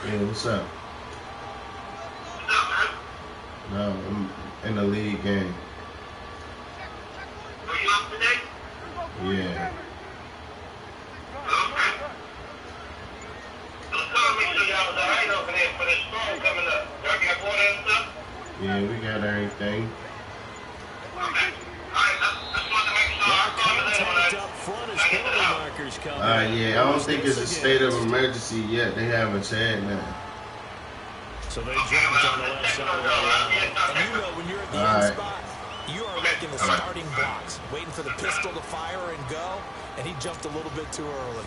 Yeah, what's up? No, I'm in the league game. Are you up today? Yeah. Okay. Tell me so y'all was alright over there for the storm coming up. Y'all got water and stuff? Yeah, we got everything. Okay. Alright, I just wanted to make sure I called it in when Contact up front as penalty markers come in. Yeah, I don't think it's a state of emergency yet. They haven't said that. So they jumped on the left side of that line. And you know when you're at the end spot, you are like in the starting blocks, waiting for the pistol to fire and go, and he jumped a little bit too early.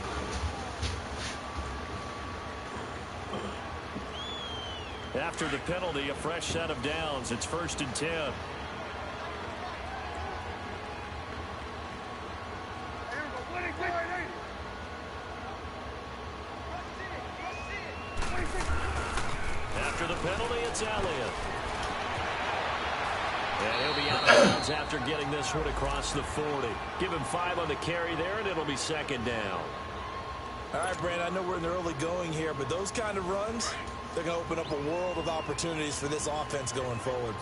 After the penalty, a fresh set of downs. It's 1st and 10. After the penalty, it's Elliott. And he'll be out of bounds after getting this one across the 40. Give him 5 on the carry there, and it'll be 2nd down. All right, Brandon, I know we're in the early going here, but those kind of runs, they're going to open up a world of opportunities for this offense going forward.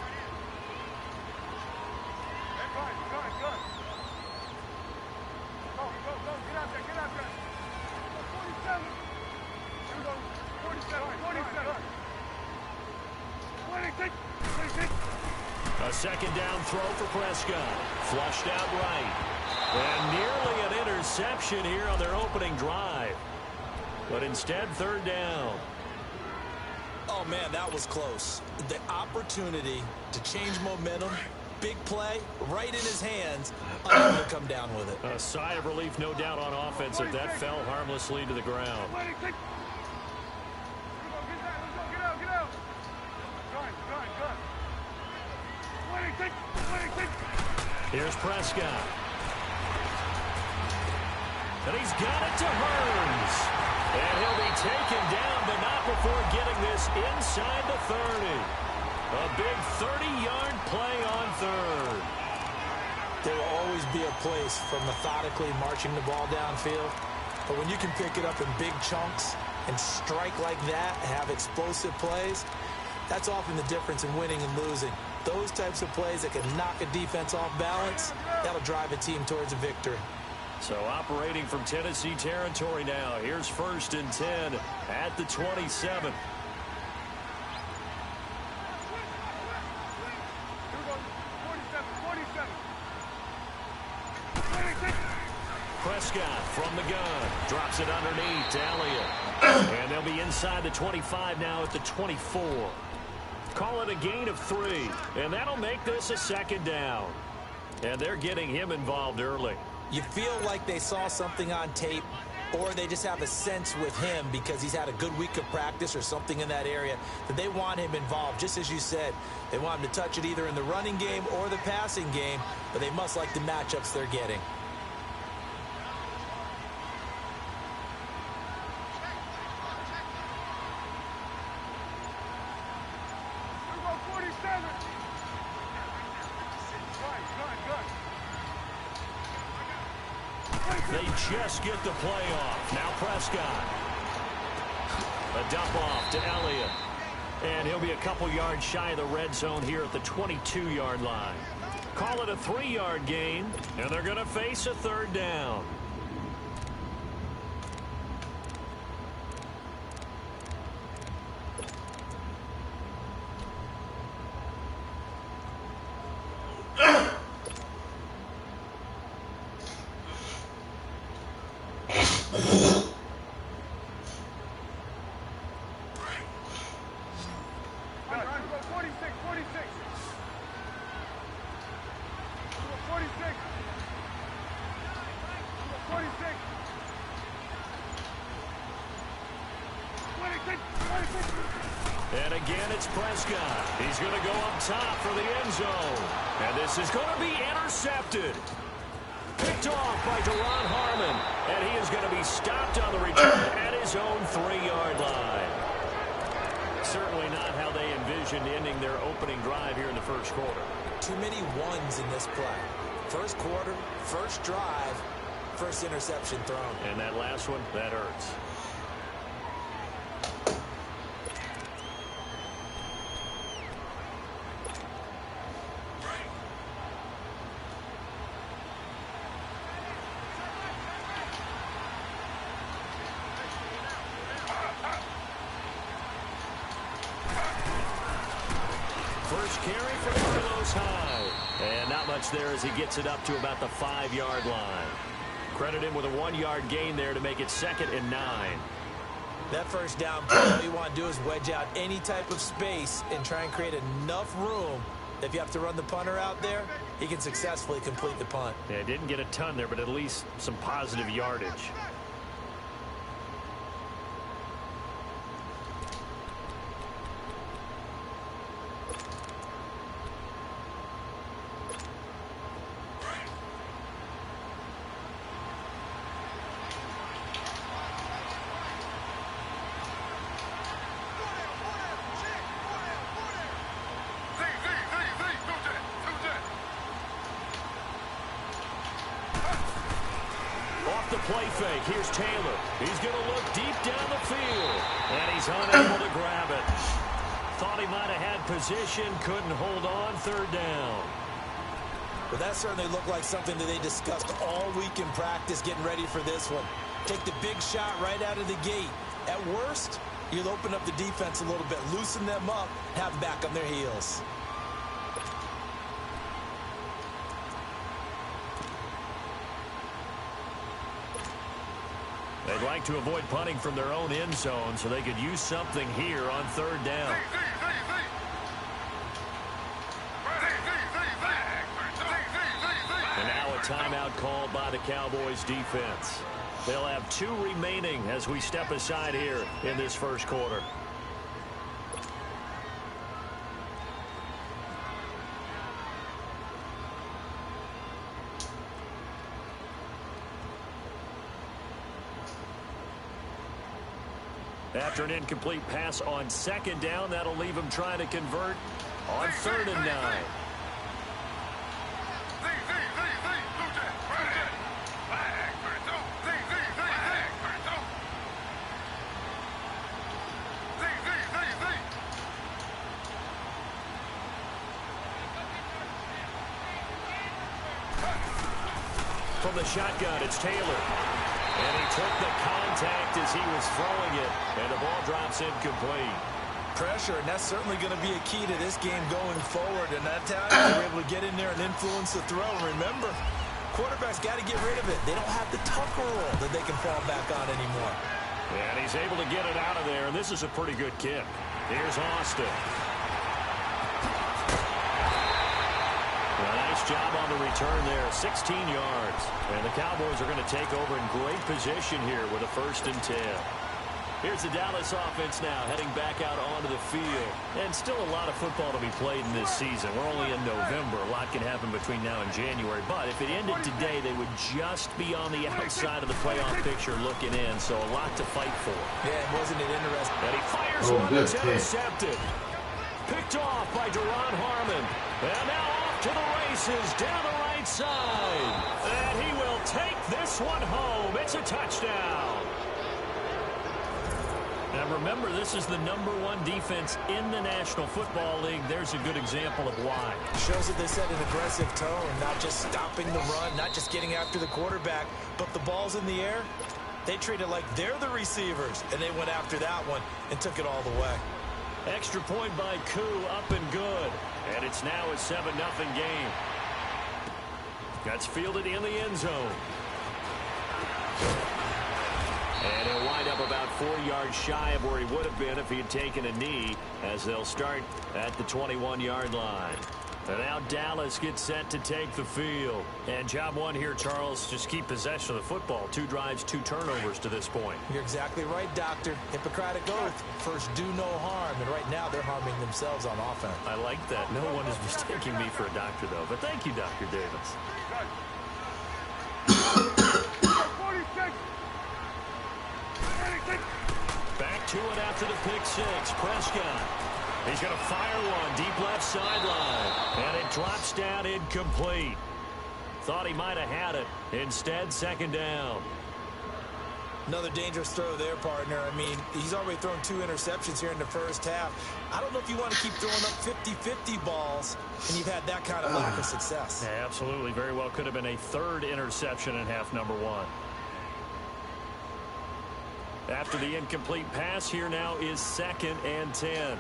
A 2nd down throw for Prescott. Flushed out right. And nearly an interception here on their opening drive. But instead, 3rd down. Oh, man, that was close. The opportunity to change momentum, big play, right in his hands, unable to come down with it. A sigh of relief, no doubt, on offense if that fell harmlessly to the ground. Here's Prescott. And he's got it to Hearns. And he'll be taken down, but not before getting this inside the 30. A big 30-yard play on 3rd. There will always be a place for methodically marching the ball downfield. But when you can pick it up in big chunks and strike like that, have explosive plays, that's often the difference in winning and losing. Those types of plays that can knock a defense off balance, that'll drive a team towards a victory. So operating from Tennessee territory now. Here's 1st and 10 at the 27. Prescott from the gun. Drops it underneath to Elliott. And they'll be inside the 25 now at the 24. Call it a gain of 3. And that'll make this a 2nd down. And they're getting him involved early. You feel like they saw something on tape, or they just have a sense with him because he's had a good week of practice or something in that area that they want him involved. Just as you said, they want him to touch it either in the running game or the passing game, but they must like the matchups they're getting. They just get the play off. Now Prescott. A dump off to Elliott. And he'll be a couple yards shy of the red zone here at the 22-yard line. Call it a 3-yard gain, and they're going to face a 3rd down. And again, it's Prescott. He's going to go up top for the end zone. And this is going to be intercepted. Picked off by Deron Harmon. And he is going to be stopped on the return at his own 3-yard line. Certainly not how they envisioned ending their opening drive here in the first quarter. Too many ones in this play. First quarter, first drive, first interception thrown. And that last one, that hurts. first carry for Carlos Hyde. And not much there as he gets it up to about the 5-yard line. Credit him with a 1-yard gain there to make it 2nd and 9. That first down play, all you want to do is wedge out any type of space and try and create enough room. If you have to run the punter out there, he can successfully complete the punt. Yeah, didn't get a ton there, but at least some positive yardage. Play fake. Here's Taylor. He's going to look deep down the field. And he's unable to grab it. Thought he might have had position. Couldn't hold on. 3rd down. Well, that certainly looked like something that they discussed all week in practice getting ready for this one. Take the big shot right out of the gate. At worst, you'll open up the defense a little bit, loosen them up, have them back on their heels. They'd like to avoid punting from their own end zone so they could use something here on 3rd down. And now a timeout called by the Cowboys defense. They'll have 2 remaining as we step aside here in this first quarter. After an incomplete pass on 2nd down, that'll leave him trying to convert on 3rd and 9. From the shotgun, it's Taylor. And he took the contact as he was throwing it, and the ball drops incomplete. Pressure, and that's certainly going to be a key to this game going forward. And that time, they were able to get in there and influence the throw. Remember, quarterbacks got to get rid of it. They don't have the Tucker rule that they can fall back on anymore. And he's able to get it out of there, and this is a pretty good kick. Here's Austin. Nice job on the return there, 16 yards. And the Cowboys are going to take over in great position here with a 1st and 10. Here's the Dallas offense now heading back out onto the field. And still a lot of football to be played in this season. We're only in November. A lot can happen between now and January. But if it ended today, they would just be on the outside of the playoff picture looking in. So a lot to fight for. Yeah, wasn't it interesting? And he fires one that's intercepted. Picked off by Duron Harmon. And now off to the races down the right side. And he will take this one home. It's a touchdown. And remember, this is the #1 defense in the National Football League. There's a good example of why. Shows that they set an aggressive tone, not just stopping the run, not just getting after the quarterback, but the ball's in the air. They treat it like they're the receivers, and they went after that one and took it all the way. Extra point by Koo, up and good. And it's now a 7-0 game. That's fielded in the end zone. And he'll wind up about 4 yards shy of where he would have been if he had taken a knee, as they'll start at the 21-yard line. And now Dallas gets set to take the field. And job one here, Charles, just keep possession of the football. 2 drives, 2 turnovers to this point. You're exactly right, Doctor. Hippocratic oath. First, do no harm. And right now, they're harming themselves on offense. I like that. No one is mistaking me for a doctor, though. But thank you, Dr. Davis. Back to it after the pick 6. Prescott. He's going to fire one deep left sideline. And it drops down incomplete. Thought he might have had it. Instead, 2nd down. Another dangerous throw there, partner. I mean, he's already thrown 2 interceptions here in the first half. I don't know if you want to keep throwing up 50-50 balls, and you've had that kind of lack of success. Yeah, absolutely. Very well could have been a 3rd interception in half number 1. After the incomplete pass, here now is 2nd and 10.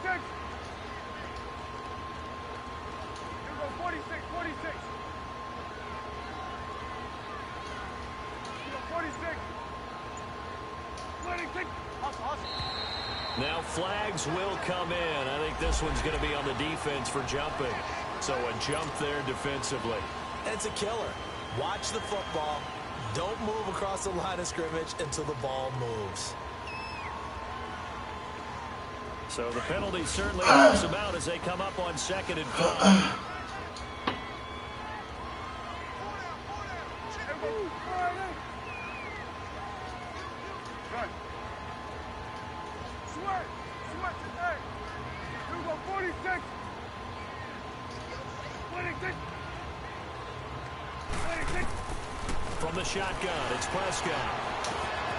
46. You go 46, 46. You go 46. 26. Now flags will come in. I think this one's going to be on the defense for jumping. So a jump there defensively. It's a killer. Watch the football. Don't move across the line of scrimmage until the ball moves. So the penalty certainly helps them out as they come up on 2nd and 5. From the shotgun, it's Prescott.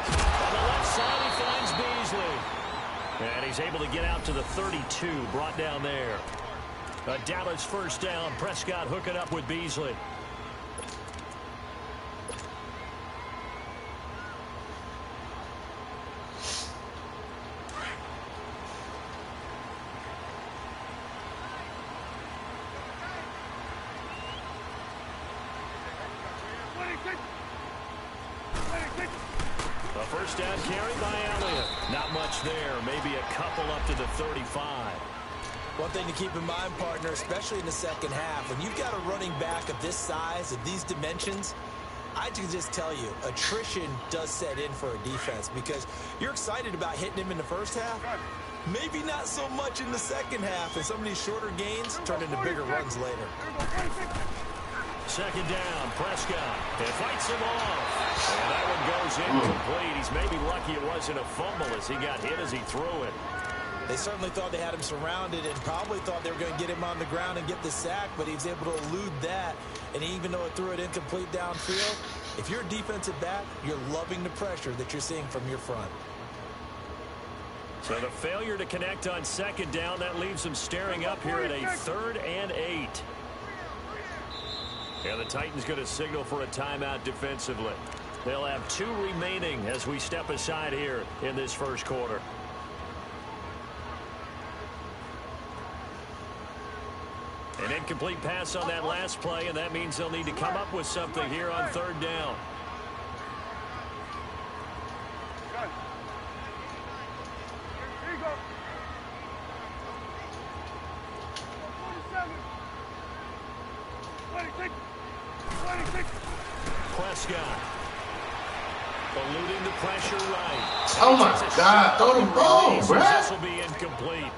On the left side, he finds Beasley. And he's able to get out to the 32, brought down there. A Dallas first down. Prescott hooking up with Beasley. A first down carry by Elliott. Not much there. Maybe a couple up to the 35. One thing to keep in mind, partner, especially in the second half, when you've got a running back of this size, of these dimensions, I can just tell you, attrition does set in for a defense because you're excited about hitting him in the first half. Maybe not so much in the second half, and some of these shorter gains turn into bigger runs later. Second down, Prescott. It fights him off. And that one goes incomplete. He's maybe lucky it wasn't a fumble as he got hit as he threw it. They certainly thought they had him surrounded and probably thought they were going to get him on the ground and get the sack, but he was able to elude that. And even though it threw it incomplete downfield, if you're a defensive back, you're loving the pressure that you're seeing from your front. So the failure to connect on second down, that leaves them staring up here at a 3rd and 8. And the Titans going to signal for a timeout defensively. They'll have 2 remaining as we step aside here in this first quarter. An incomplete pass on that last play, and that means they'll need to come up with something here on 3rd down. Here you go. 47. 26. Prescott. Eluding the pressure right. Oh my God, throw the ball, bruh. This will be incomplete.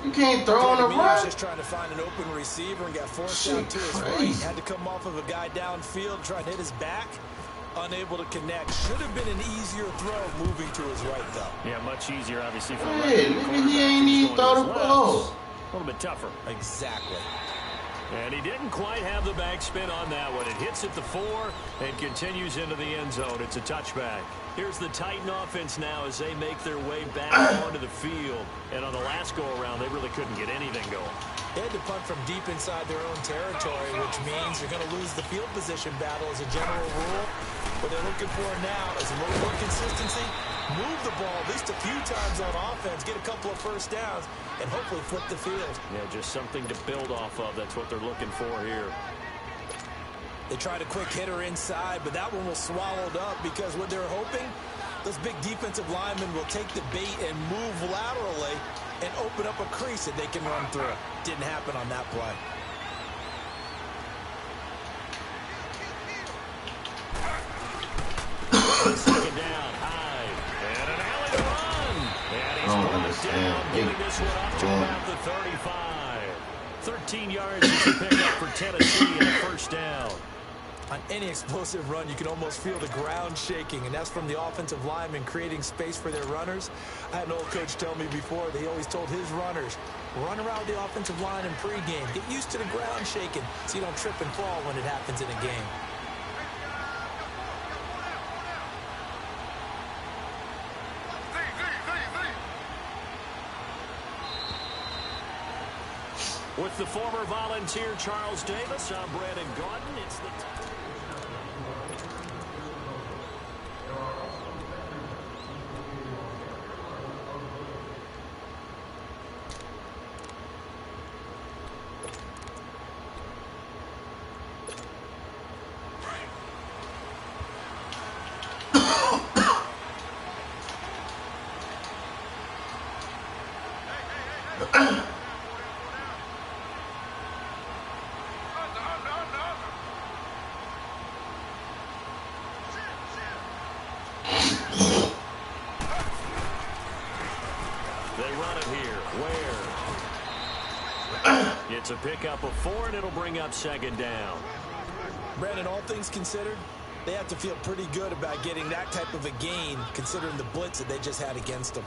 You can't throw on the He was run. just trying to find an open receiver and got forced down to his right. Crazy. Had to come off of a guy downfield, trying to hit his back. Unable to connect. Should have been an easier throw moving to his right, though. Yeah, much easier, obviously, for Hey, nigga, he ain't even throw the ball. A little bit tougher. Exactly. And he didn't quite have the backspin on that one. It hits at the 4 and continues into the end zone. It's a touchback. Here's the Titan offense now as they make their way back onto the field. And on the last go-around, they really couldn't get anything going. They had to punt from deep inside their own territory, which means you're going to lose the field position battle as a general rule. What they're looking for now is a little more consistency, move the ball at least a few times on offense, get a couple of first downs, and hopefully flip the field. Yeah, just something to build off of. That's what they're looking for here. They tried a quick hitter inside, but that one was swallowed up because what they're hoping, those big defensive linemen will take the bait and move laterally and open up a crease that they can run through. Didn't happen on that play. Second down, high. And an alley run. And he's brought down, getting this one up to about the 35. 13 yards is a pickup for Tennessee and a first down. On any explosive run, you can almost feel the ground shaking, and that's from the offensive linemen creating space for their runners. I had an old coach tell me before, he always told his runners, run around the offensive line in pregame. Get used to the ground shaking so you don't trip and fall when it happens in a game. With the former Volunteer Charles Davis, I'm Brandon Gordon. It's the They run it here. Where? It's a pickup of 4, and it'll bring up second down. Brandon, all things considered, they have to feel pretty good about getting that type of a gain, considering the blitz that they just had against them.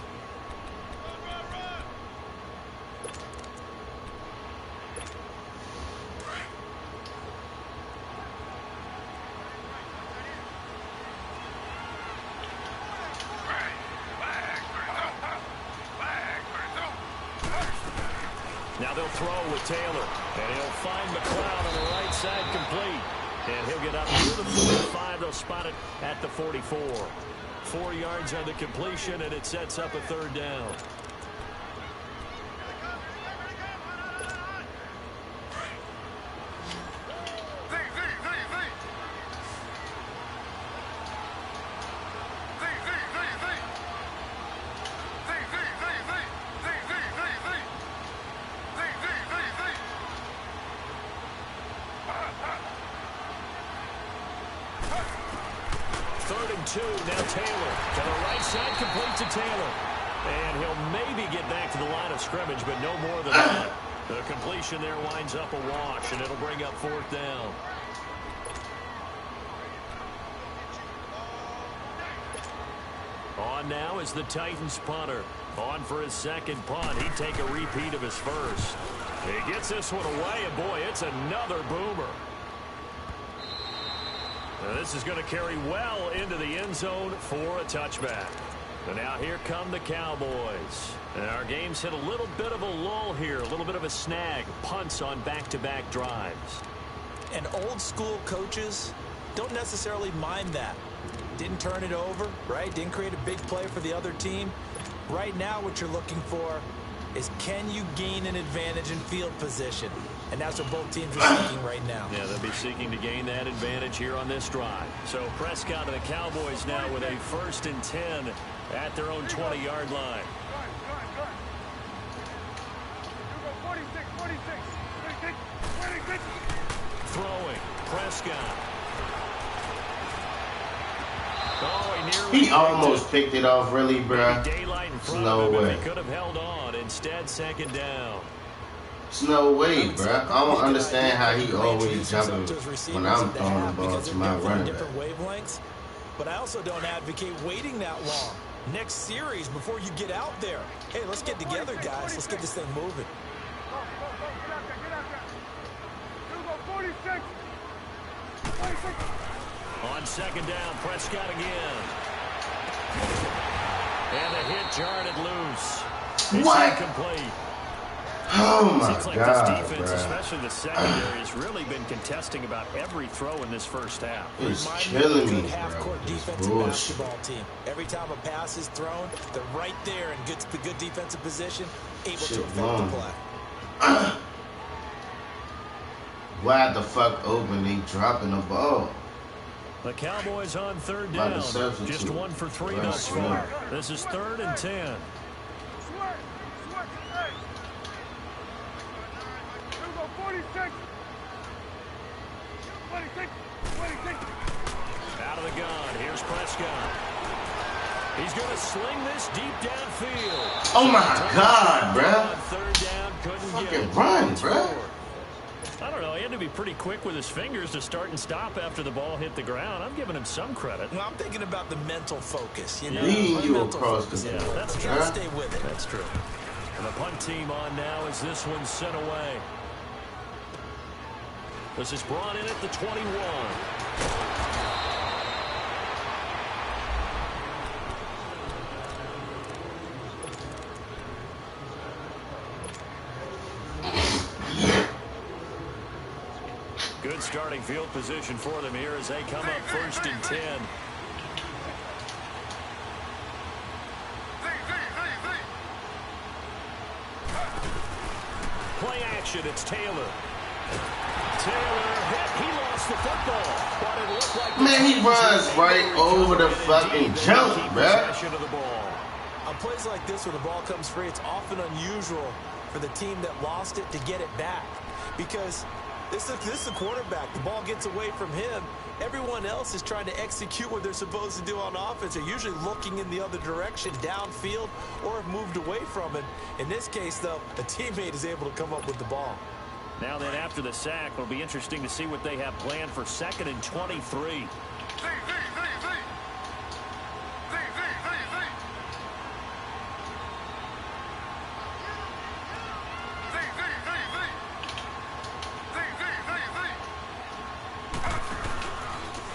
Now they'll throw with Taylor, and he'll find McLeod on the right side complete. And he'll get up to the 45. They'll spot it at the 44. 4 yards on the completion, and it sets up a third down. Third and 2, now Taylor to the right side, complete to Taylor. And he'll maybe get back to the line of scrimmage, but no more than that. The completion there winds up a wash, and it'll bring up fourth down. On now is the Titans punter. On for his second punt. He'd take a repeat of his first. He gets this one away, and boy, it's another boomer. Now this is going to carry well into the end zone for a touchback. And now here come the Cowboys. And our game's hit a little bit of a lull here, a little bit of a snag. Punts on back-to-back drives. And old school coaches don't necessarily mind that. Didn't turn it over, right? Didn't create a big play for the other team. Right now what you're looking for is, can you gain an advantage in field position? And that's what both teams are seeking right now. Yeah, they'll be seeking to gain that advantage here on this drive. So Prescott and the Cowboys now with a 1st and 10 at their own 20-yard line. Throwing, Prescott. Oh, he almost picked it off, really, bro. Daylight in front No of him way. If he could have held on. Instead, second down. There's no way, bro. I don't understand how he always jumping when I'm throwing the ball to my running back. Wavelengths, but I also don't advocate waiting that long. Next series, before you get out there, hey, let's get together, guys. Let's get this thing moving. On second down, Prescott again. And the hit jarred it loose. It's What? incomplete. Oh my Seems like God, this defense, bro. especially the secondary, has really been contesting about every throw in this first half. It's Remind me of killing a me, good bro. half-court This defensive bullshit. basketball team. Every time a pass is thrown, they're right there in the good defensive position, able Shit to affect wrong. the play. Wide the fuck open, they dropping the ball. The Cowboys on third By the down. substitute. Just 1 for 3 Right, thus far. This is 3rd and 10. Out of the gun. Here's Prescott. He's going to sling this deep downfield. Oh my God, bro. On third down, couldn't get Fucking it. run, It's bro. 4. I don't know. He had to be pretty quick with his fingers to start and stop after the ball hit the ground. I'm giving him some credit. Well, I'm thinking about the mental focus. You know, Leading you mental across focus. the Yeah, field. that's You true. gotta Huh? stay with it. That's true. And the punt team on now as this one's sent away. This is brought in at the 21. Good starting field position for them here as they come up 1st and 10. Play action, it's Taylor. Taylor hit, he lost the football. But it looked like Man, he runs right over the fucking jump, bruh. Possession of the ball. On plays like this where the ball comes free, it's often unusual for the team that lost it to get it back. Because this is the quarterback. The ball gets away from him. Everyone else is trying to execute what they're supposed to do on offense. They're usually looking in the other direction, downfield, or have moved away from it. In this case, though, a teammate is able to come up with the ball. Now then, after the sack, it'll be interesting to see what they have planned for 2nd and 23.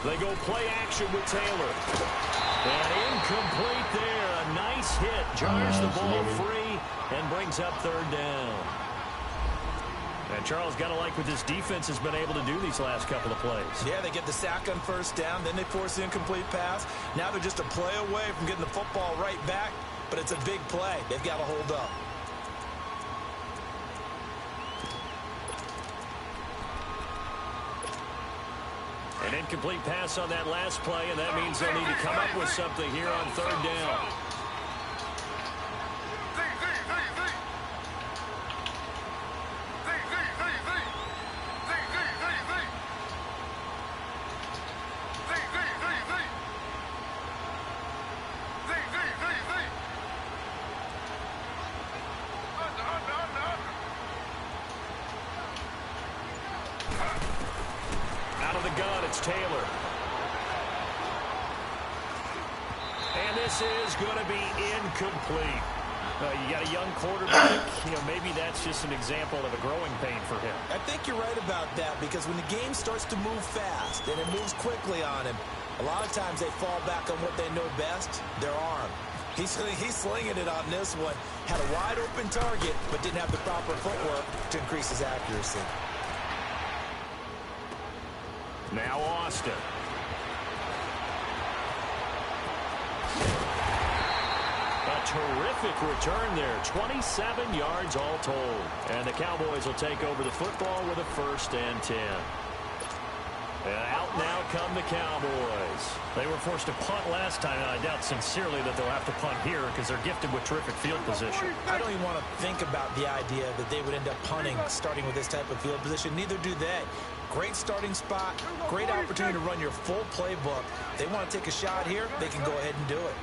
They go play action with Taylor. And incomplete there. A nice hit. Jars the ball free and brings up 3rd down. And Charles, got to like what this defense has been able to do these last couple of plays. Yeah, they get the sack on 1st down. Then they force the incomplete pass. Now they're just a play away from getting the football right back. But it's a big play. They've got to hold up. An incomplete pass on that last play, and that means they'll need to come up with something here on 3rd down. It's Taylor. And this is going to be incomplete. You got a young quarterback. Maybe that's just an example of a growing pain for him. I think you're right about that, because when the game starts to move fast and it moves quickly on him, a lot of times they fall back on what they know best, their arm. He's slinging it on this one. Had a wide open target, but didn't have the proper footwork to increase his accuracy. Now Austin. A terrific return there. 27 yards all told. And the Cowboys will take over the football with a 1st and 10. And out now come the Cowboys. They were forced to punt last time, and I doubt sincerely that they'll have to punt here because they're gifted with terrific field position. I don't even want to think about the idea that they would end up punting starting with this type of field position. Neither do they. Great starting spot, great opportunity to run your full playbook. They want to take a shot here, they can go ahead and do it.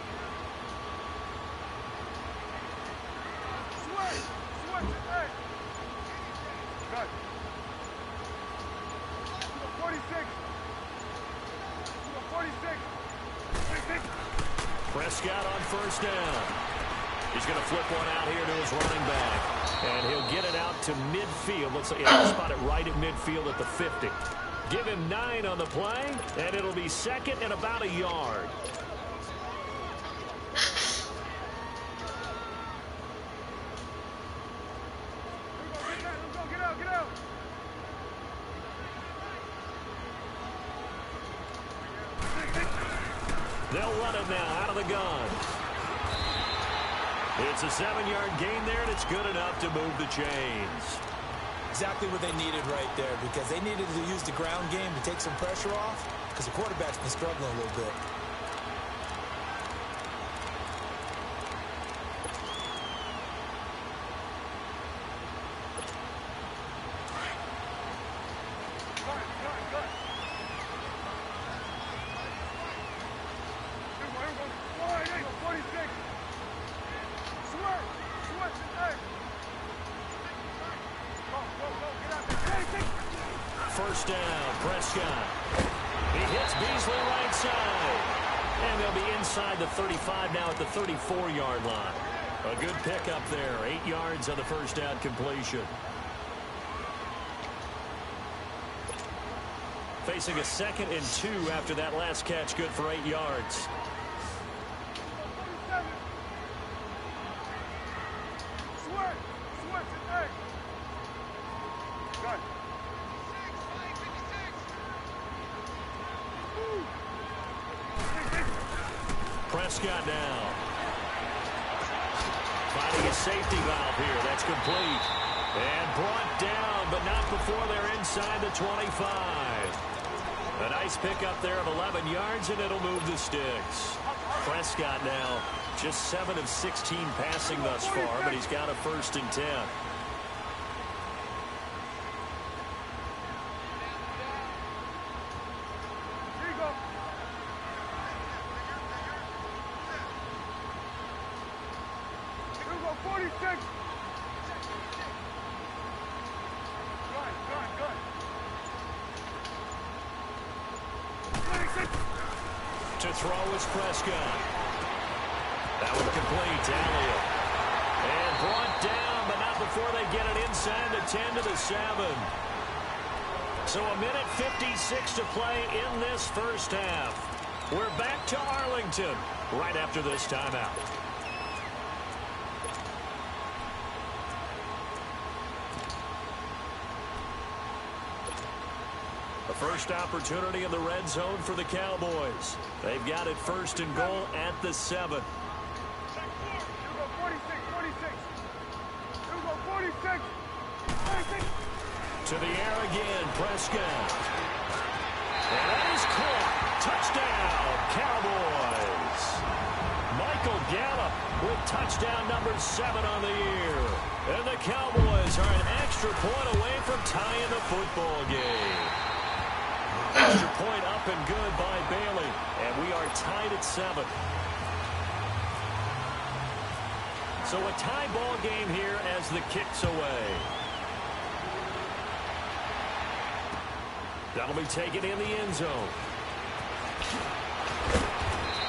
Prescott on 1st down. He's going to flip one out here to his running back. And he'll get it out to midfield. Let's say, spot it right at midfield at the 50. Give him 9 on the play, and it'll be 2nd and about a yard. Get out. They'll run it now out of the gun. It's a 7-yard gain there, and it's good enough to move the chains. Exactly what they needed right there, because they needed to use the ground game to take some pressure off, because the quarterback's been struggling a little bit. First down, Prescott. He hits Beasley right side. And they'll be inside the 35 now at the 34-yard line. A good pickup there. 8 yards on the first down completion. Facing a 2nd and 2 after that last catch. Good for 8 yards. Prescott now. Finding a safety valve here. That's complete. And brought down, but not before they're inside the 25. A nice pickup there of 11 yards, and it'll move the sticks. Prescott now just 7 of 16 passing thus far, but he's got a 1st and 10. To throw is Prescott. That one complete to Elliott. And brought down, but not before they get it inside the 10 to the 7. So a minute 56 to play in this first half. We're back to Arlington right after this timeout. The first opportunity in the red zone for the Cowboys. They've got it first and goal at the 7. To the air again, Prescott. And that is caught. Touchdown, Cowboys. Michael Gallup with touchdown number 7 on the year. And the Cowboys are an extra point away from tying the football game. Extra point up and good by Bailey. And we are tied at 7. So a tie ball game here as the kick's away. That'll be taken in the end zone.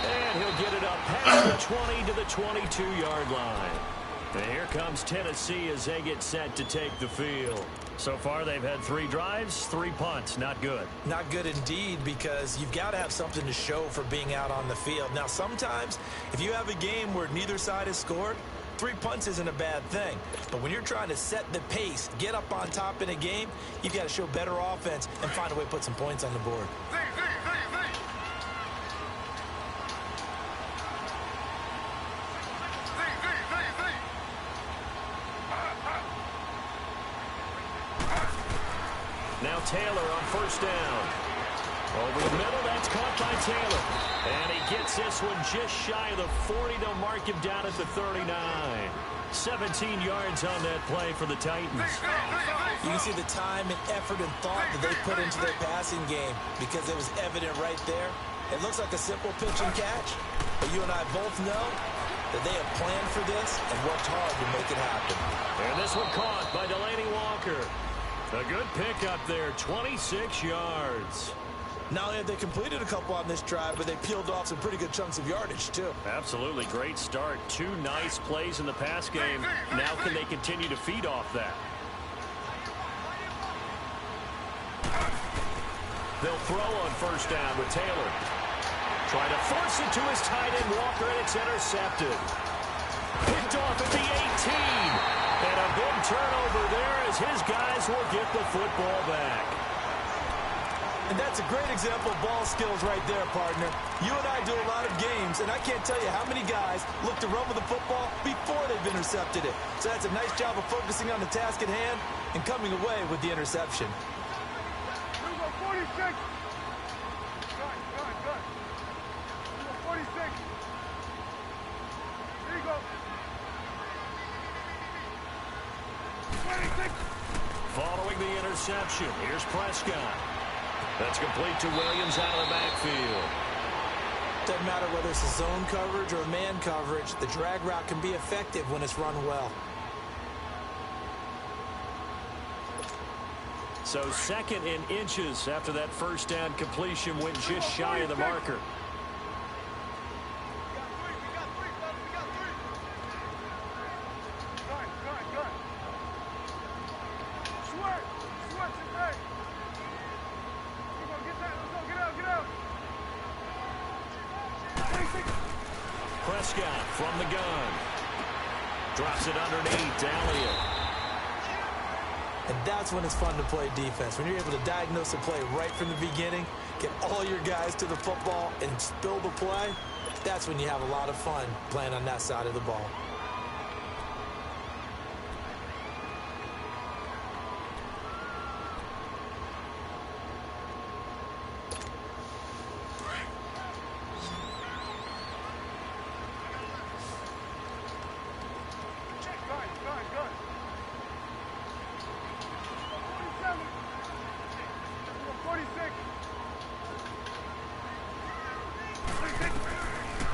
And he'll get it up past the 20 to the 22-yard line. And here comes Tennessee as they get set to take the field. So far, they've had 3 drives, 3 punts. Not good. Not good indeed, because you've got to have something to show for being out on the field. Now, sometimes, if you have a game where neither side has scored, 3 punts isn't a bad thing. But when you're trying to set the pace, get up on top in a game, you've got to show better offense and find a way to put some points on the board. Now Taylor on first down. Over the middle, that's caught by Taylor. And he gets this one just shy of the 40 to mark him down at the 39. 17 yards on that play for the Titans. You can see the time and effort and thought that they put into their passing game because it was evident right there. It looks like a simple pitch and catch, but you and I both know that they have planned for this and worked hard to make it happen. And this one caught by Delaney Walker. A good pickup there, 26 yards. Not only have they completed a couple on this drive, but they peeled off some pretty good chunks of yardage, too. Absolutely great start. 2 nice plays in the pass game. Now can they continue to feed off that? They'll throw on first down with Taylor. Trying to force it to his tight end, Walker, and it's intercepted. Picked off at the 18. And a big turnover there as his guys will get the football back. And that's a great example of ball skills right there, partner. You and I do a lot of games, and I can't tell you how many guys look to run with the football before they've intercepted it. So that's a nice job of focusing on the task at hand and coming away with the interception. 46. Good. 46. Here you go. 26. Following the interception, here's Prescott. That's complete to Williams out of the backfield. Doesn't matter whether it's a zone coverage or man coverage, the drag route can be effective when it's run well. So 2nd in inches after that first down completion went just shy of the marker. Prescott from the gun. Drops it underneath to Elliott. And that's when it's fun to play defense. When you're able to diagnose a play right from the beginning, get all your guys to the football and spill the play, that's when you have a lot of fun playing on that side of the ball.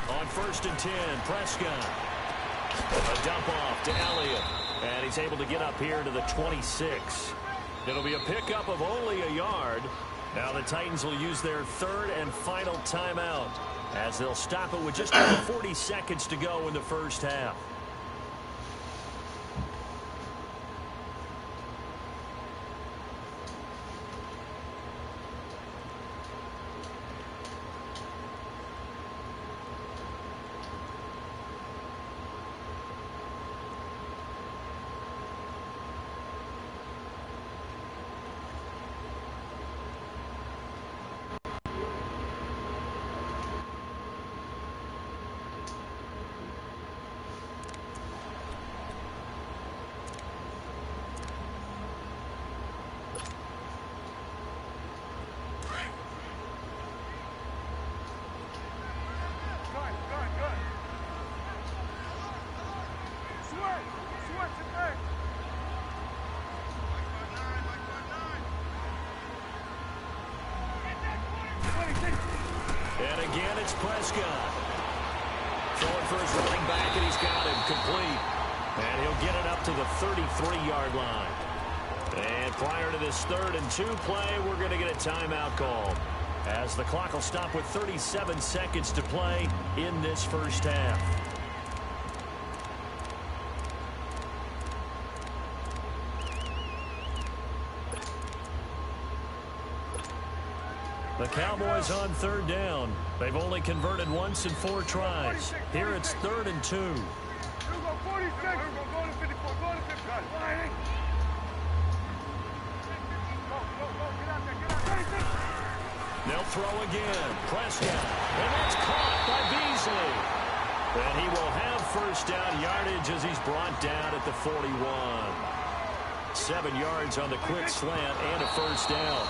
On 1st and 10, Prescott. A dump off to Elliott. And he's able to get up here to the 26. It'll be a pickup of only a yard. Now the Titans will use their 3rd and final timeout. as they'll stop it with just over 40 seconds to go in the first half. And again, it's Prescott. Throwing for his running back, and he's got him complete. And he'll get it up to the 33-yard line. And prior to this 3rd and 2 play, we're going to get a timeout called, as the clock will stop with 37 seconds to play in this first half. The Cowboys on 3rd down. They've only converted once in 4 tries. Here it's 3rd and 2. They'll throw again. Prescott. And that's caught by Beasley. And he will have first down yardage as he's brought down at the 41. 7 yards on the quick slant and a first down.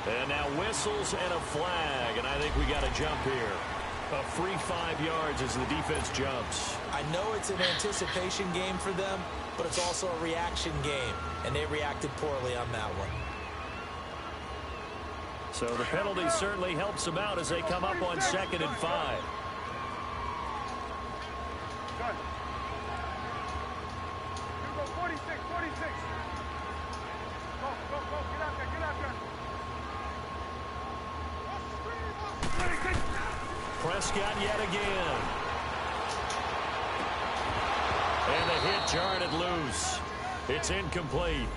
And now whistles and a flag, and I think we got a jump here. A free 5 yards as the defense jumps. I know it's an anticipation game for them, but it's also a reaction game, and they reacted poorly on that one. So the penalty certainly helps them out as they come up on 2nd and 5. Prescott yet again. And the hit jarred it loose. It's incomplete.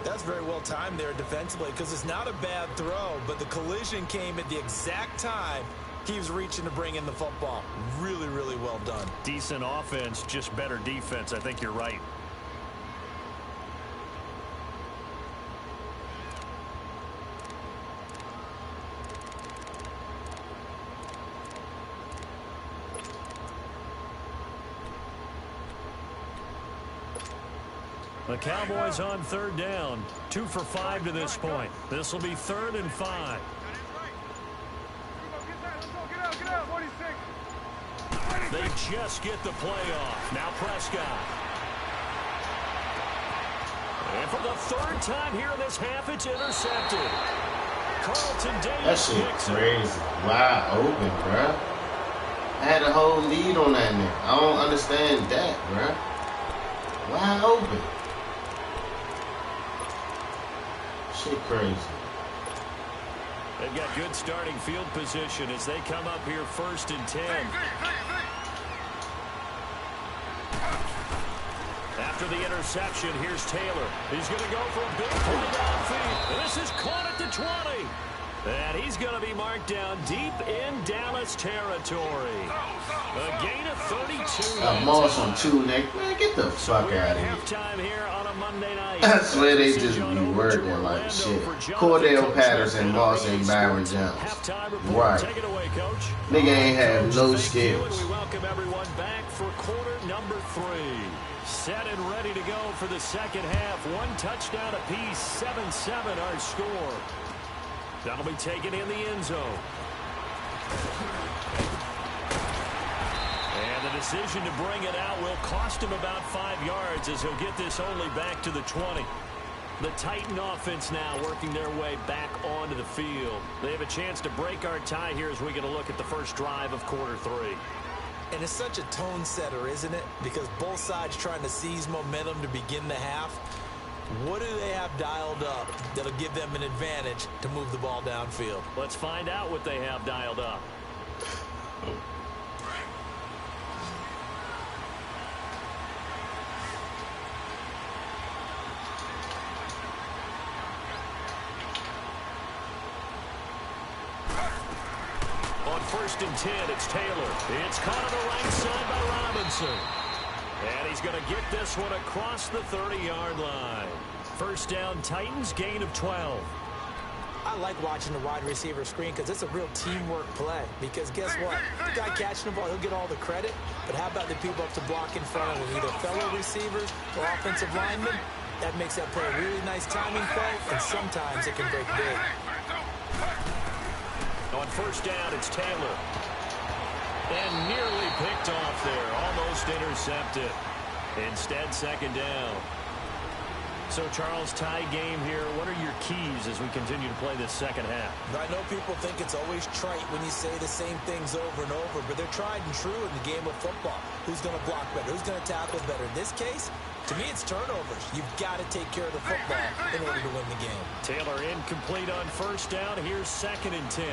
That's very well timed there defensively, because it's not a bad throw, but the collision came at the exact time he was reaching to bring in the football. Really, really well done. Decent offense, just better defense. I think you're right. The Cowboys on 3rd down. 2 for 5 to this point. This will be 3rd and 5. They just get the play off. Now Prescott. And for the 3rd time here in this half, it's intercepted. Carlton Davis. That shit crazy. Wide open, bruh. I had a whole lead on that nigga. I don't understand that, bruh. Wide open. Shit crazy. They've got good starting field position as they come up here 1st and 10. After the interception, here's Taylor. He's going to go for a big play downfield. This is caught at the 20. And he's going to be marked down deep in Dallas territory. A gain of 32. Moss on 2 next. Man, get the fuck out of here. Halftime here on a Monday night. I swear they just be wording like shit. Cordell Patterson, Moss, and Byron Jones. Right. Take it away, Coach. Nigga ain't have no Thank you, skills. and we welcome everyone back for quarter number 3. Set and ready to go for the second half. 1 touchdown apiece, 7-7 our score. That'll be taken in the end zone. And the decision to bring it out will cost him about 5 yards as he'll get this only back to the 20. The Titan offense now working their way back onto the field. They have a chance to break our tie here as we get a look at the first drive of quarter 3. And it's such a tone setter, isn't it? Because both sides trying to seize momentum to begin the half. What do they have dialed up that'll give them an advantage to move the ball downfield? Let's find out what they have dialed up. On 1st and 10, it's Taylor. It's caught on the right side by Robinson. And he's going to get this one across the 30-yard line. First down, Titans, gain of 12. I like watching the wide receiver screen because it's a real teamwork play. Because guess what? The guy catching the ball, he'll get all the credit. But how about the people up to block in front of him, either fellow receivers or offensive linemen? That makes that play a really nice timing play, and sometimes it can break big. On 1st down, it's Taylor. And nearly picked off there. Almost intercepted. Instead, 2nd down. So, Charles, tie game here. What are your keys as we continue to play this second half? I know people think it's always trite when you say the same things over and over, but they're tried and true in the game of football. Who's going to block better? Who's going to tackle better? In this case, to me, it's turnovers. You've got to take care of the football in order to win the game. Taylor incomplete on 1st down. Here's 2nd and 10.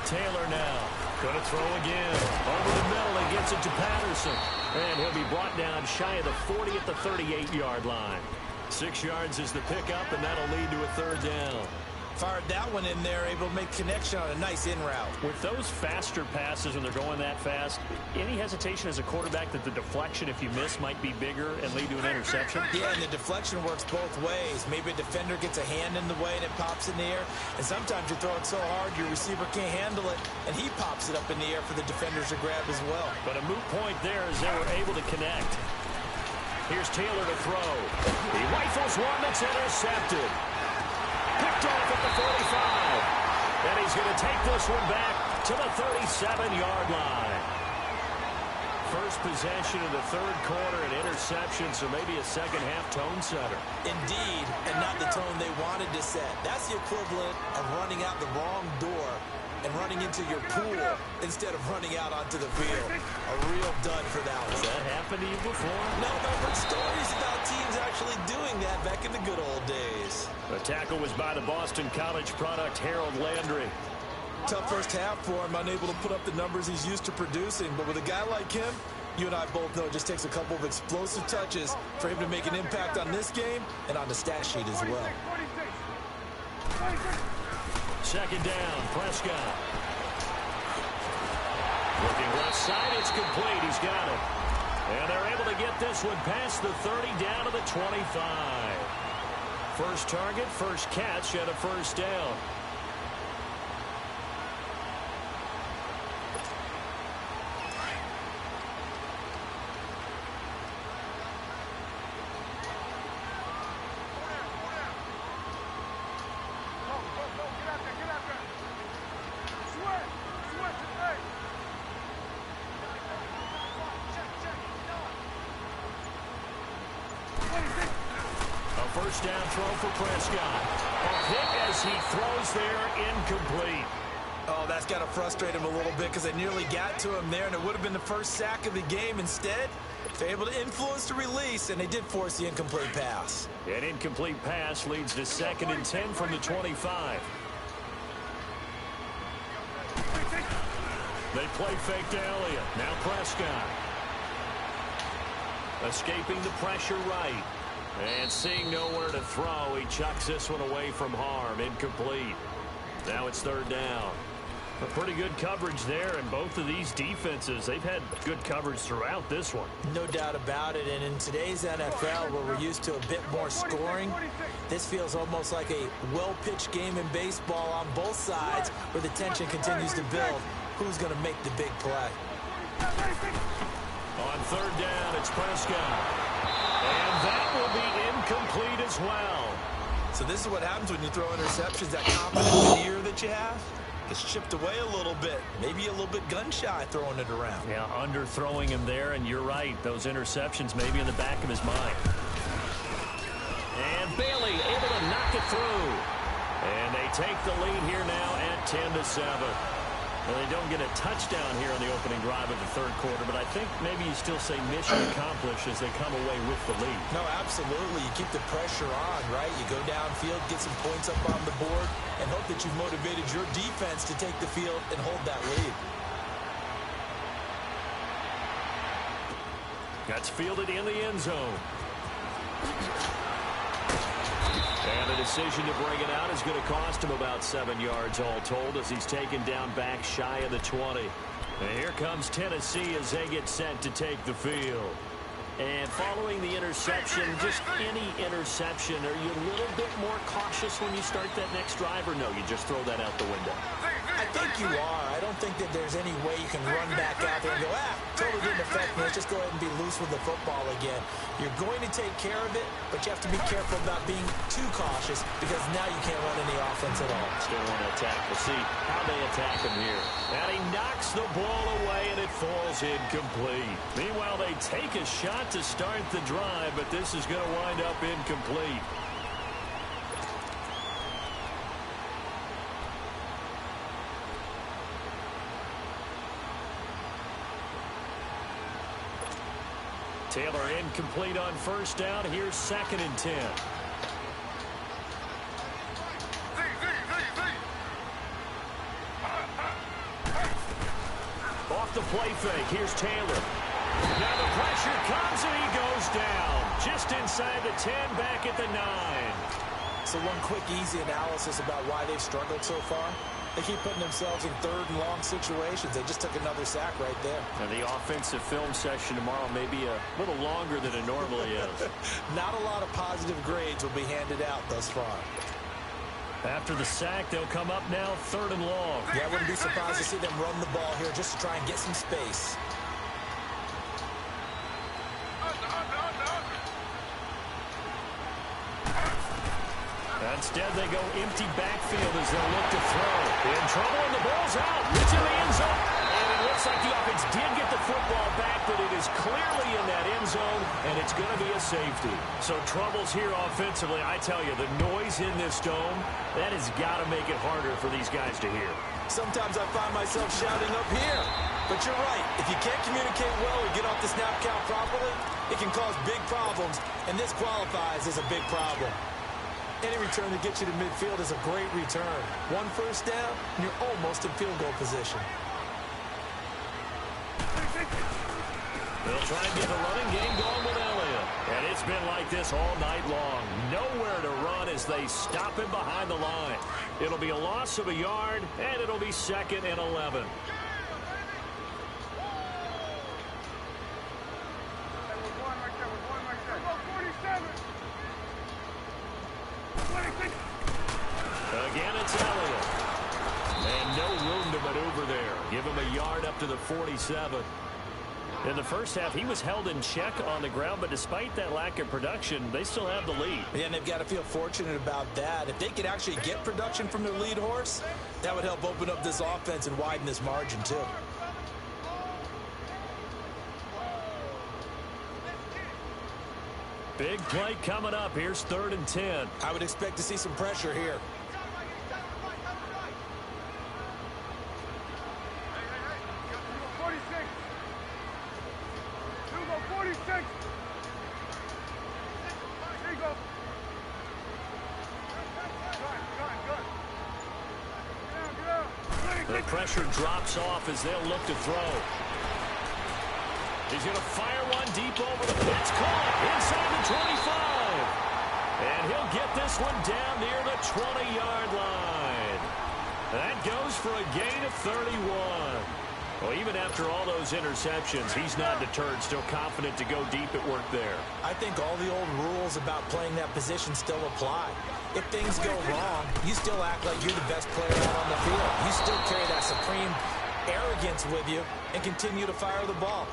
Taylor now. Going to throw again. Over the middle, he gets it to Patterson. And he'll be brought down shy of the 40 at the 38-yard line. 6 yards is the pickup, and that'll lead to a 3rd down. Fired that one in there, able to make connection on a nice in route. With those faster passes when they're going that fast, any hesitation as a quarterback that the deflection, if you miss, might be bigger and lead to an interception? Yeah, and the deflection works both ways. Maybe a defender gets a hand in the way and it pops in the air. And sometimes you throw it so hard your receiver can't handle it, and he pops it up in the air for the defenders to grab as well. But a moot point there as they were able to connect. Here's Taylor to throw. He rifles one that's intercepted. Picked off at the 45. And he's going to take this one back to the 37-yard line. First possession of the 3rd quarter, an interception, so maybe a second-half tone setter. Indeed, and not the tone they wanted to set. That's the equivalent of running out the wrong door and running into your pool instead of running out onto the field. A real dud for that one. Has that happened to you before? No, but stories about teams actually doing that back in the good old days. The tackle was by the Boston College product, Harold Landry. Tough first half for him, unable to put up the numbers he's used to producing. But with a guy like him, you and I both know it just takes a couple of explosive touches for him to make an impact on this game and on the stat sheet as well. 2nd down, Prescott. Looking left side, it's complete. He's got it. And they're able to get this one past the 30 down to the 25. First target, first catch, and a 1st down. First down throw for Prescott. A pick as he throws there, incomplete. Oh, that's got to frustrate him a little bit because they nearly got to him there, and it would have been the first sack of the game. Instead, they're able to influence the release, and they did force the incomplete pass. An incomplete pass leads to 2nd and 10 from the 25. They play fake to Elliott. Now Prescott. Escaping the pressure right. And seeing nowhere to throw, he chucks this one away from harm. Incomplete. Now it's 3rd down. A pretty good coverage there, and both of these defenses, they've had good coverage throughout this one. No doubt about it, and in today's NFL, where we're used to a bit more scoring, this feels almost like a well-pitched game in baseball on both sides, where the tension continues to build. Who's going to make the big play? On third down, it's Prescott. And that will be incomplete as well. So this is what happens when you throw interceptions. That confident veneer that you have gets chipped away a little bit. Maybe a little bit gun-shy throwing it around. Yeah, underthrowing him there, and you're right. Those interceptions may be in the back of his mind. And Bailey able to knock it through. And they take the lead here now at 10-7. Well, they don't get a touchdown here in the opening drive of the third quarter, but I think maybe you still say mission accomplished as they come away with the lead. No, absolutely. You keep the pressure on, right? You go downfield, get some points up on the board, and hope that you've motivated your defense to take the field and hold that lead. That's fielded in the end zone. And the decision to bring it out is going to cost him about 7 yards all told as he's taken down back shy of the 20. And here comes Tennessee as they get set to take the field. And following the interception, just any interception, are you a little bit more cautious when you start that next drive, or no, you just throw that out the window? I think you are. I don't think that there's any way you can run back out there and go, totally didn't affect me. Let's just go ahead and be loose with the football again. You're going to take care of it, but you have to be careful about being too cautious because now you can't run any offense at all. Still want to attack. We'll see how they attack him here. And he knocks the ball away, and it falls incomplete. Meanwhile, they take a shot to start the drive, but this is going to wind up incomplete. Taylor incomplete on first down. Here's 2nd and 10. Off the play fake. Here's Taylor. Now the pressure comes and he goes down. Just inside the 10, back at the 9. So one quick, easy analysis about why they've struggled so far. They keep putting themselves in third and long situations. They just took another sack right there. And the offensive film session tomorrow may be a little longer than it normally is. Not a lot of positive grades will be handed out thus far. After the sack, they'll come up now 3rd and long. Yeah, I wouldn't be surprised to see them run the ball here just to try and get some space. Instead, they go empty backfield as they'll look to throw. In trouble, and the ball's out. It's in the end zone. And it looks like the offense did get the football back, but it is clearly in that end zone, and it's going to be a safety. So troubles here offensively. I tell you, the noise in this dome, that has got to make it harder for these guys to hear. Sometimes I find myself shouting up here. But you're right. If you can't communicate well or get off the snap count properly, it can cause big problems, and this qualifies as a big problem. Any return that gets you to midfield is a great return. 1 first down, and you're almost in field goal position. They'll try and get the running game going with Elliott. And it's been like this all night long. Nowhere to run as they stop him behind the line. It'll be a loss of a yard, and it'll be 2nd and 11. Again, it's Elliott. And no room to maneuver there. Give him a yard up to the 47. In the first half, he was held in check on the ground, but despite that lack of production, they still have the lead. Yeah, and they've got to feel fortunate about that. If they could actually get production from their lead horse, that would help open up this offense and widen this margin, too. Big play coming up. Here's 3rd and 10. I would expect to see some pressure here. The pressure drops off as they'll look to throw. He's going to fire one deep over the pitch. Caught inside the 25. And he'll get this one down near the 20-yard line. That goes for a gain of 31. Well, even after all those interceptions, he's not deterred, still confident to go deep at work there. I think all the old rules about playing that position still apply. If things go wrong, you still act like you're the best player out on the field. You still carry that supreme arrogance with you and continue to fire the ball.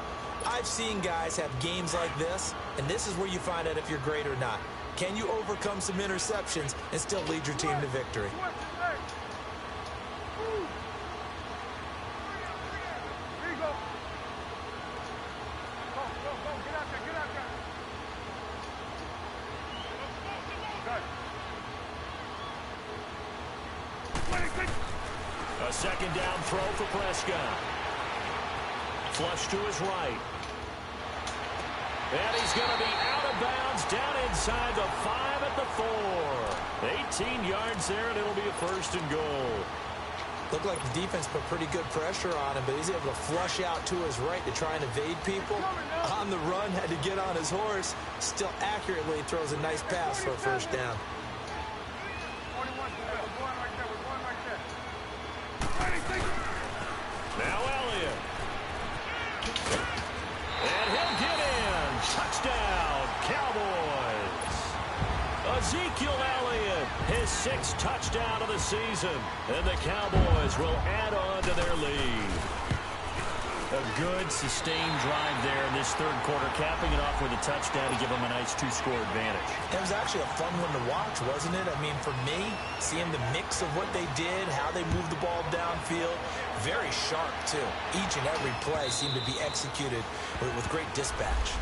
I've seen guys have games like this, and this is where you find out if you're great or not. Can you overcome some interceptions and still lead your team to victory? A second down throw for Prescott. Flush to his right. And he's going to be out of bounds down inside the 5 at the 4. 18 yards there, and it'll be a first and goal. Looked like the defense put pretty good pressure on him, but he's able to flush out to his right to try and evade people. On the run, had to get on his horse. Still accurately throws a nice pass for a first down. Now Elliott. And he'll get in. Touchdown, Cowboys. Ezekiel Elliott, his 6th touchdown of the season. And the Cowboys will add on to their lead. A good, sustained drive there in this third quarter, capping it off with a touchdown to give them a nice 2-score advantage. It was actually a fun one to watch, wasn't it? I mean, for me, seeing the mix of what they did, how they moved the ball downfield, very sharp, too. Each and every play seemed to be executed with great dispatch.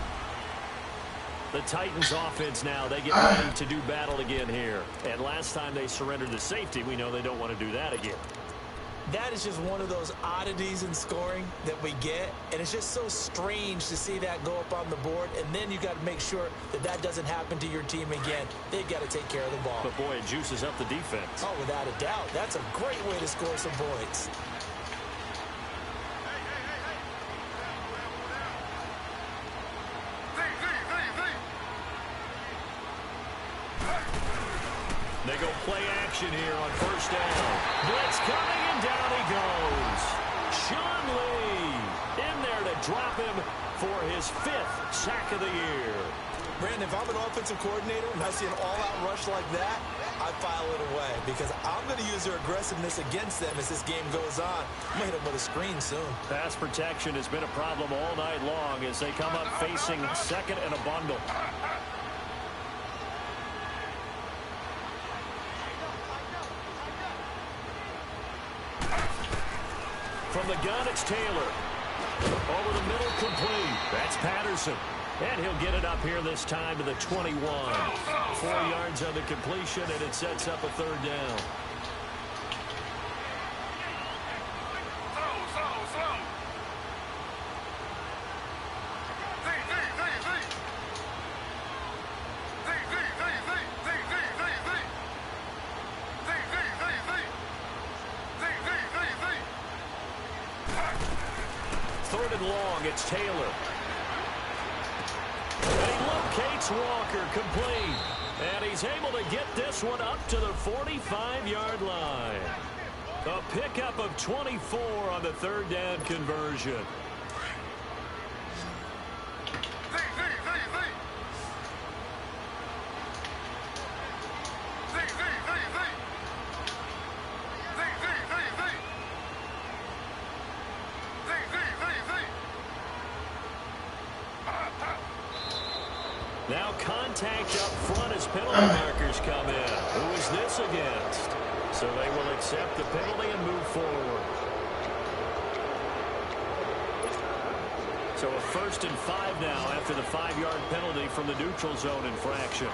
The Titans offense now, they get ready to do battle again here. And last time they surrendered the safety, we know they don't want to do that again. That is just one of those oddities in scoring that we get, and it's just so strange to see that go up on the board, and then you got to make sure that that doesn't happen to your team again. They've got to take care of the ball. But, boy, it juices up the defense. Oh, without a doubt. That's a great way to score some points. They go play action here on first down. Blitz coming, and down he goes. Sean Lee in there to drop him for his 5th sack of the year. Brandon, if I'm an offensive coordinator and I see an all-out rush like that, I file it away because I'm going to use their aggressiveness against them as this game goes on. I'm going to hit them with a screen soon. Pass protection has been a problem all night long as they come up facing second and a bundle. From the gun, it's Taylor. Over the middle, complete. That's Patterson. And he'll get it up here this time to the 21. 4 yards on the completion, and it sets up a third down. Third and long, it's Taylor. And he locates Walker, complete. And he's able to get this one up to the 45-yard line. A pickup of 24 on the third down conversion. Now contact up front as penalty markers come in. Who is this against? So they will accept the penalty and move forward. So a 1st and 5 now after the 5-yard penalty from the neutral zone infraction.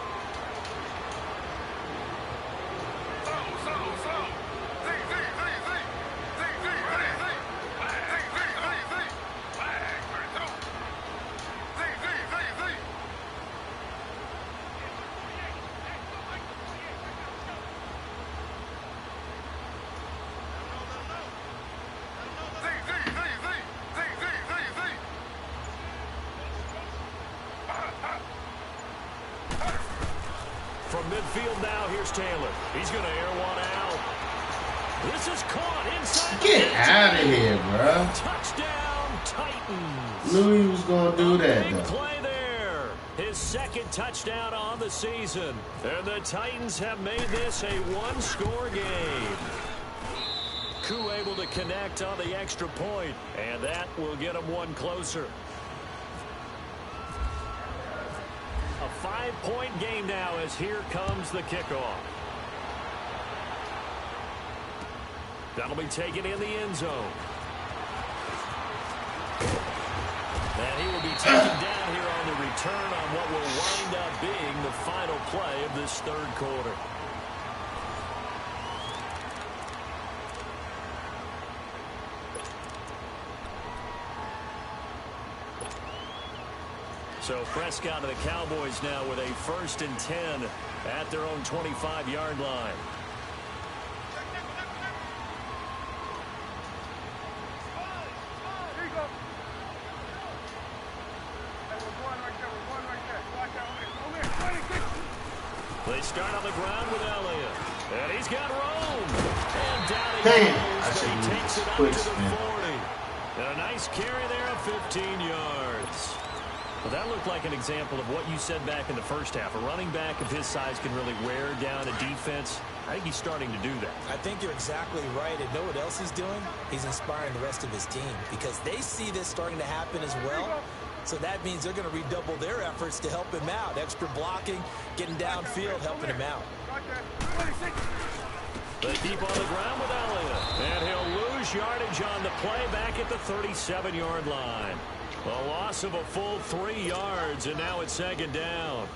From midfield now, here's Taylor. He's going to air one out. This is caught inside. Get out of here, bro. Touchdown, Titans. Knew he was going to do that, Big though. play there. His second touchdown on the season. And the Titans have made this a one-score game. Koo able to connect on the extra point, and that will get him one closer. A 5-point game now as here comes the kickoff. That'll be taken in the end zone. And he will be taken down here on the return on what will wind up being the final play of this third quarter. So Prescott and the Cowboys now with a 1st and 10 at their own 25-yard line. They start on the ground with Elliott. And he's got room. And down he goes, but he takes it up to the 40. And a nice carry there of 15 yards. Well, that looked like an example of what you said back in the first half. A running back of his size can really wear down a defense. I think he's starting to do that. I think you're exactly right. And know what else he's doing? He's inspiring the rest of his team because they see this starting to happen as well. So that means they're going to redouble their efforts to help him out. Extra blocking, getting downfield, helping him out. They keep on the ground with Elliott. And he'll lose yardage on the play back at the 37-yard line. A loss of a full 3 yards, and now it's 2nd down.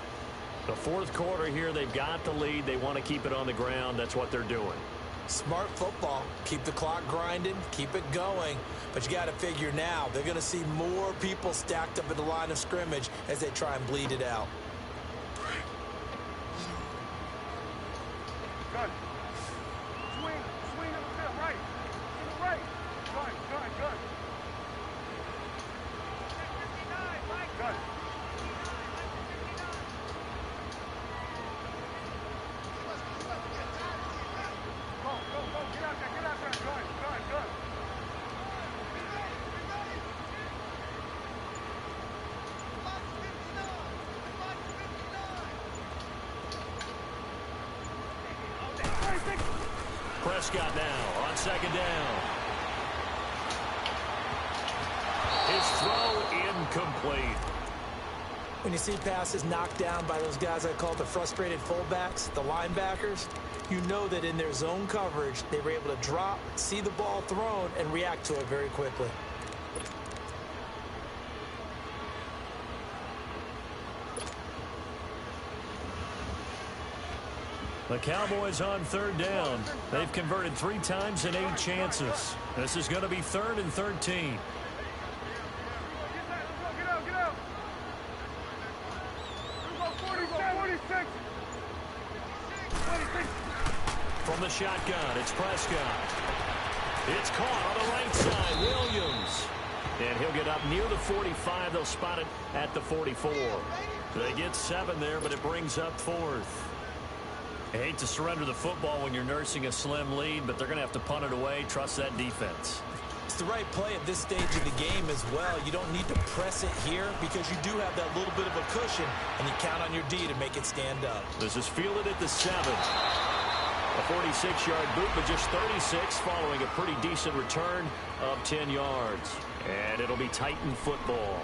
The fourth quarter here, they've got the lead. They want to keep it on the ground. That's what they're doing. Smart football. Keep the clock grinding. Keep it going. But you got to figure now, they're going to see more people stacked up at the line of scrimmage as they try and bleed it out. Good. Swing up the field, right. To the right. Good. Good. Go. Get out there. Good. Prescott now on 2nd down. His throw incomplete. When you see passes knocked down by those guys I call the frustrated fullbacks, the linebackers, you know that in their zone coverage, they were able to drop, see the ball thrown, and react to it very quickly. The Cowboys on 3rd down. They've converted 3 times in 8 chances. This is going to be 3rd and 13. Get out. 46. From the shotgun, it's Prescott. It's caught on the right side, Williams. And he'll get up near the 45. They'll spot it at the 44. They get 7 there, but it brings up 4th. I hate to surrender the football when you're nursing a slim lead, but they're going to have to punt it away. Trust that defense. It's the right play at this stage of the game as well. You don't need to press it here because you do have that little bit of a cushion, and you count on your D to make it stand up. This is fielded at the 7. A 46-yard boot, but just 36 following a pretty decent return of 10 yards. And it'll be Titan football.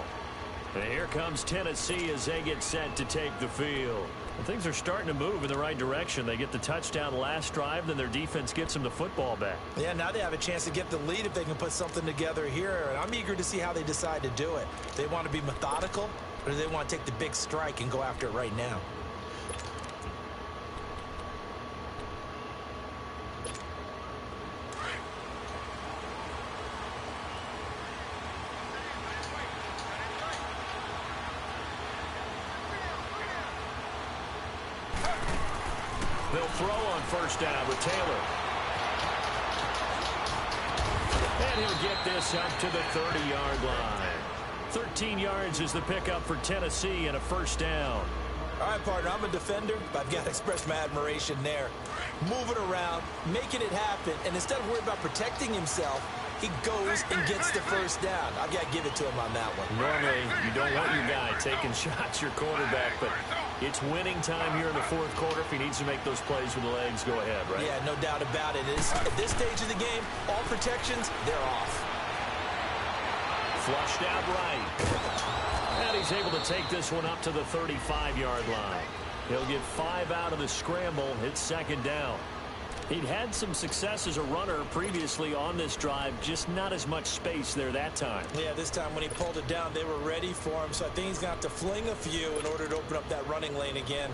And here comes Tennessee as they get set to take the field. And things are starting to move in the right direction. They get the touchdown last drive, then their defense gets them the football back. Yeah, now they have a chance to get the lead if they can put something together here. And I'm eager to see how they decide to do it. They want to be methodical, or do they want to take the big strike and go after it right now? They'll throw on 1st down with Taylor. And he'll get this up to the 30-yard line. 13 yards is the pickup for Tennessee and a 1st down. All right, partner, I'm a defender, but I've got to express my admiration there. moving around, making it happen, and instead of worrying about protecting himself, he goes and gets the first down. I've got to give it to him on that one. Normally, you don't want your guy taking shots, your quarterback, but it's winning time here in the fourth quarter. If he needs to make those plays with the legs, go ahead, right? Yeah, no doubt about it. At this stage of the game, all protections, they're off. Flushed out right. And he's able to take this one up to the 35-yard line. He'll get 5 out of the scramble. It's second down. He'd had some success as a runner previously on this drive, just not as much space there that time. Yeah, this time when he pulled it down, they were ready for him, so I think he's going to have to fling a few in order to open up that running lane again.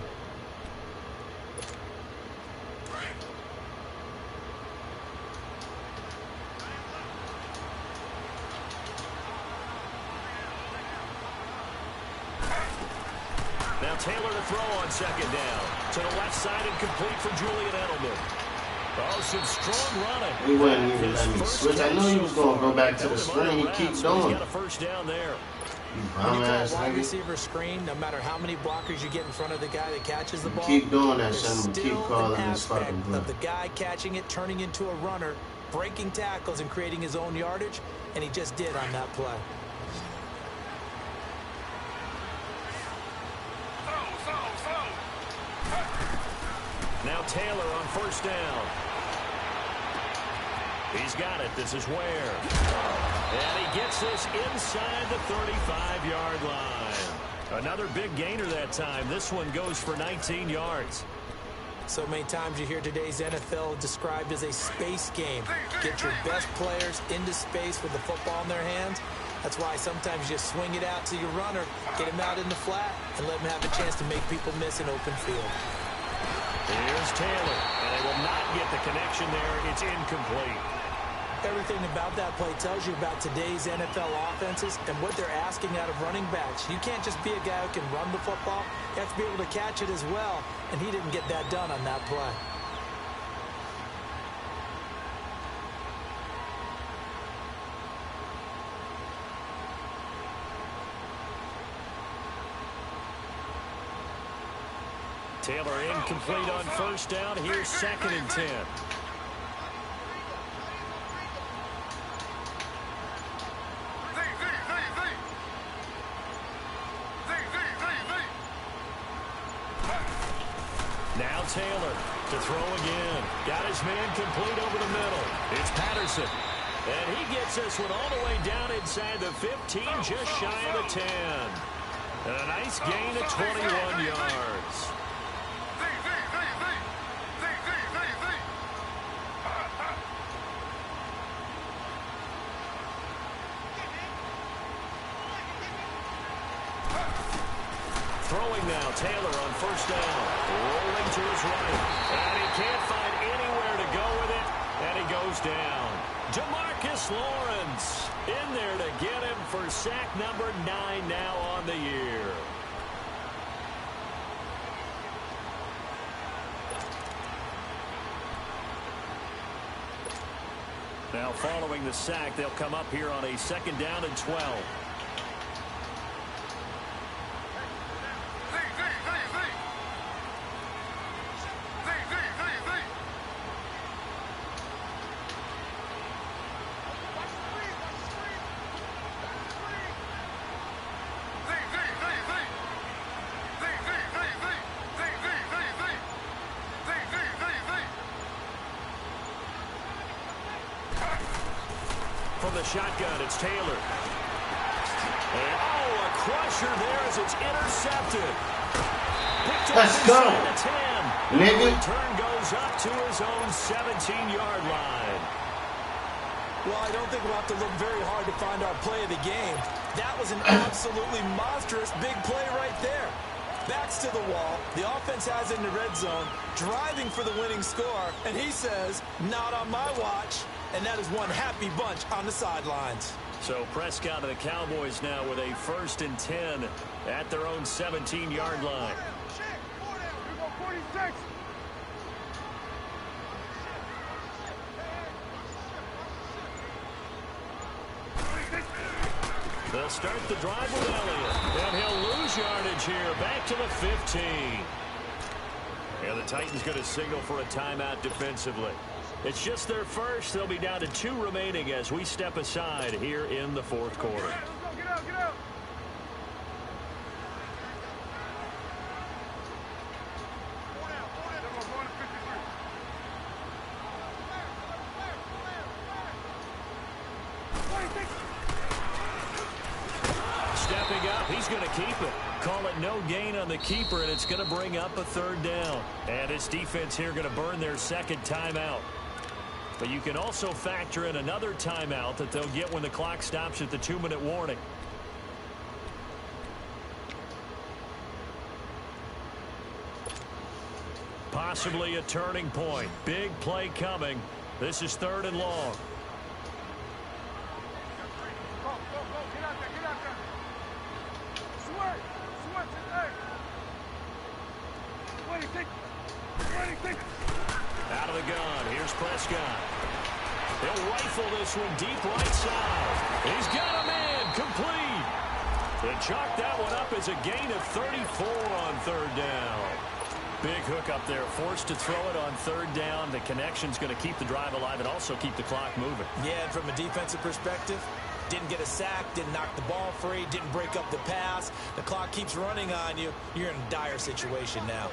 Now Taylor to throw on second down. To the left side and complete for Julian Edelman. Oh, some strong running. He wasn't even letting me switch. I knew he was going to go back to the screen. He keeps doing. He's got a first down there. When you call a wide receiver screen, no matter how many blockers you get in front of the guy that catches the ball, keep doing that, son. Keep calling this fucking play. Of the guy catching it, turning into a runner, breaking tackles and creating his own yardage, and he just did on that play. Now Taylor on first down. He's got it. This is Ware. And he gets this inside the 35-yard line. Another big gainer that time. This one goes for 19 yards. So many times you hear today's NFL described as a space game. Get your best players into space with the football in their hands. That's why sometimes you just swing it out to your runner, get him out in the flat, and let him have a chance to make people miss an open field. Here's Taylor, and they will not get the connection there. It's incomplete. Everything about that play tells you about today's NFL offenses and what they're asking out of running backs. You can't just be a guy who can run the football. You have to be able to catch it as well, and he didn't get that done on that play. Taylor incomplete on first down. Here's second and 10. Now Taylor to throw again. Got his man complete over the middle. It's Patterson. And he gets this one all the way down inside the 15, just shy of the 10. And a nice gain of 21 yards. Throwing now, Taylor on first down. Rolling to his right. And he can't find anywhere to go with it. And he goes down. Demarcus Lawrence in there to get him for sack number 9 now on the year. Now following the sack, they'll come up here on a second down and 12. From the shotgun, it's Taylor. And, oh, a crusher there as it's intercepted. Let's go, nigga. Return goes up to his own 17-yard line. Well, I don't think we'll have to look very hard to find our play of the game. That was an absolutely monstrous big play right there. Backs to the wall. The offense has it in the red zone, driving for the winning score. And he says, not on my watch. And that is one happy bunch on the sidelines. So Prescott and the Cowboys now with a 1st and 10 at their own 17-yard line. Here go 46. They'll start the drive with Elliott. And he'll lose yardage here. Back to the 15. And the Titans going to signal for a timeout defensively. It's just their first. They'll be down to 2 remaining as we step aside here in the fourth quarter. Let's go, get out, get out. Going to 53. Stepping up, he's going to keep it. Call it no gain on the keeper, and it's going to bring up a 3rd down. And his defense here going to burn their 2nd timeout. But you can also factor in another timeout that they'll get when the clock stops at the 2-minute warning. Possibly a turning point. Big play coming. This is 3rd and long. Go, get out there. Sweat, hey. What do you think? Out of the gun. Here's Prescott. He'll rifle this one deep right side. He's got a man complete. They chalk that one up as a gain of 34 on 3rd down. Big hook up there, forced to throw it on 3rd down. The connection's going to keep the drive alive and also keep the clock moving. Yeah, and from a defensive perspective, didn't get a sack, didn't knock the ball free, didn't break up the pass. The clock keeps running on you. You're in a dire situation now.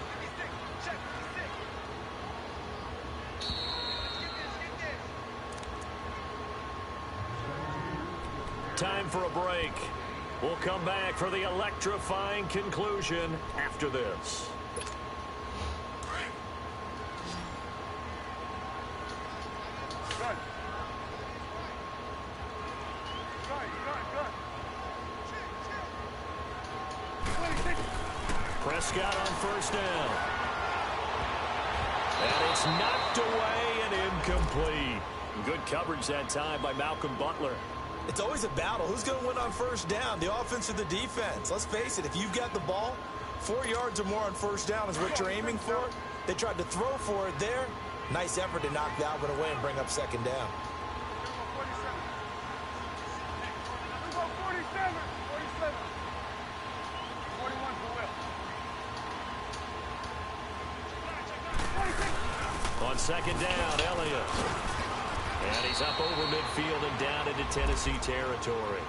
Time for a break. We'll come back for the electrifying conclusion after this. Prescott on 1st down. And it's knocked away and incomplete. Good coverage that time by Malcolm Butler. It's always a battle. Who's going to win on 1st down, the offense or the defense? Let's face it, if you've got the ball, 4 yards or more on 1st down is what you're aiming for. They tried to throw for it there. Nice effort to knock that one away and bring up 2nd down. 47. 41 for Will. On 2nd down, Elliott. And he's up over midfield and down into Tennessee territory.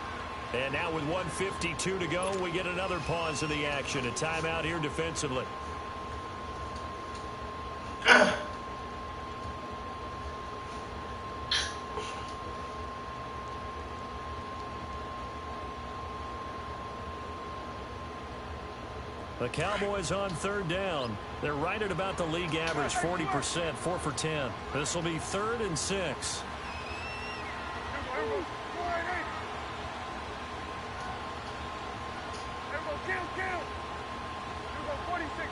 And now with 1:52 to go, we get another pause in the action. A timeout here defensively. The Cowboys on 3rd down. They're right at about the league average, 40%, 4 for 10. This will be 3rd and 6. Kill. 46.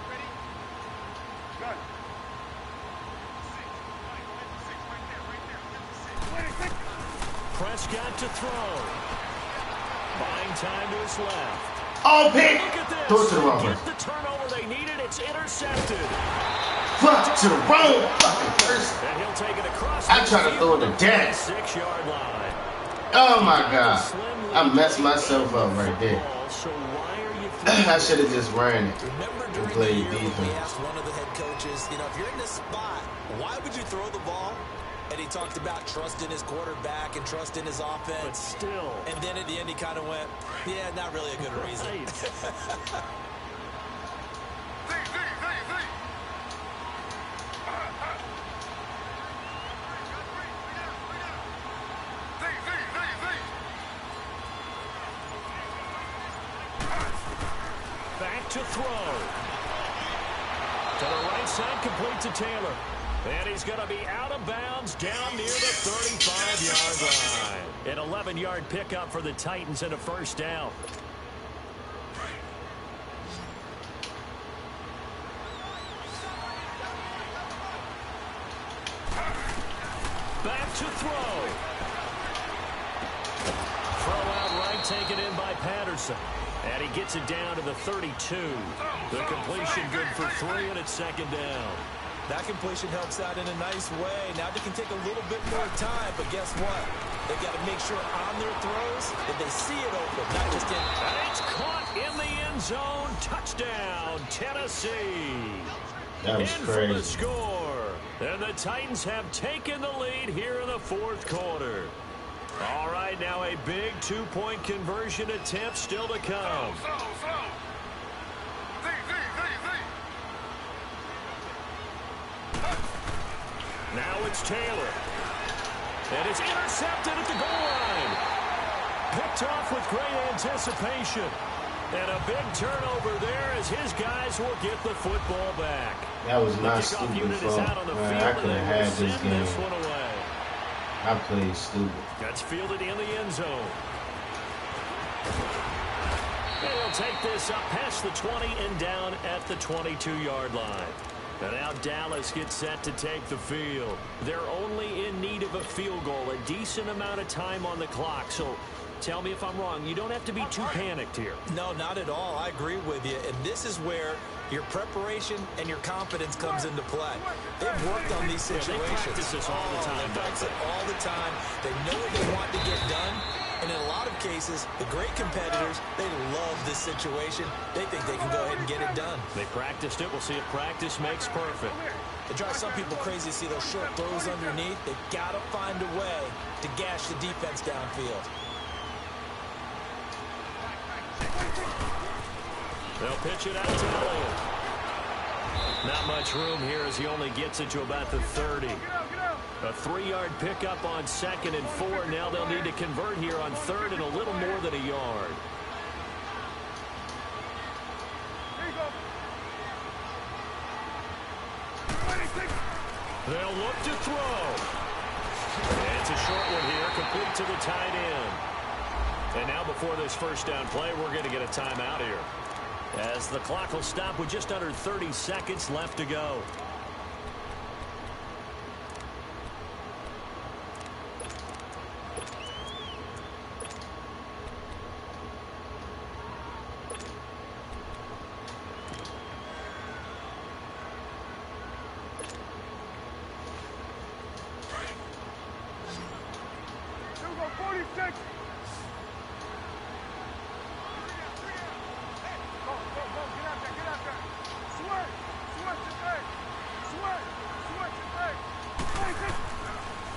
Ready? Gun. Prescott to throw. Buying time to his left. Oh, pick! Look at this. Throw it to the wrong Get person. the turnover they needed. It's intercepted. Fuck to the wrong fucking person. And he'll take it across. I tried to throw it to death. 6-yard line. Oh my God. I messed myself up right there. So why are you I should have just ran it Remember and during the played year when we defense. asked one of the head coaches, if you're in this spot, why would you throw the ball? And he talked about trust in his quarterback and trust in his But offense. still. And then at the end, he kind of went, yeah, not really a good reason. Right. Back to throw. To the right side, complete to Taylor. And he's going to be out of bounds down near the 35-yard line. An 11-yard pickup for the Titans and a 1st down. Back to throw. Throw out right, taken in by Patterson. And he gets it down to the 32. The completion good for 3, and it's 2nd down. That completion helps out in a nice way. Now they can take a little bit more time, but guess what? They've got to make sure on their throws that they see it open, not just in. And it's caught in the end zone. Touchdown, Tennessee. That was in crazy. for the score. And the Titans have taken the lead here in the fourth quarter. All right, now a big two-point conversion attempt still to come. Now it's Taylor. And it's intercepted at the goal line. Picked off with great anticipation. And a big turnover there as his guys will get the football back. That was my The kickoff stupid unit is fault. out on the Man, field, I and could they have will had this send game. this one away. I played stupid. That's fielded in the end zone. And he'll take this up past the 20 and down at the 22-yard line. And now Dallas gets set to take the field. They're only in need of a field goal, a decent amount of time on the clock. So tell me if I'm wrong. You don't have to be too panicked here. No, not at all. I agree with you. And this is where your preparation and your confidence comes into play. They've worked on these situations. They practice this all the time. They practice it all the time. They know what they want to get done. And in a lot of cases, the great competitors, they love this situation. They think they can go ahead and get it done. They practiced it. We'll see if practice makes perfect. It drives some people crazy to see those short throws underneath. They've got to find a way to gash the defense downfield. They'll pitch it out to Elliott. Not much room here as he only gets it to about the 30. A 3-yard pickup on 2nd and 4. Now they'll need to convert here on 3rd and a little more than a yard. They'll look to throw. And it's a short one here, complete to the tight end. And now before this first down play, we're going to get a timeout here, as the clock will stop with just under 30 seconds left to go.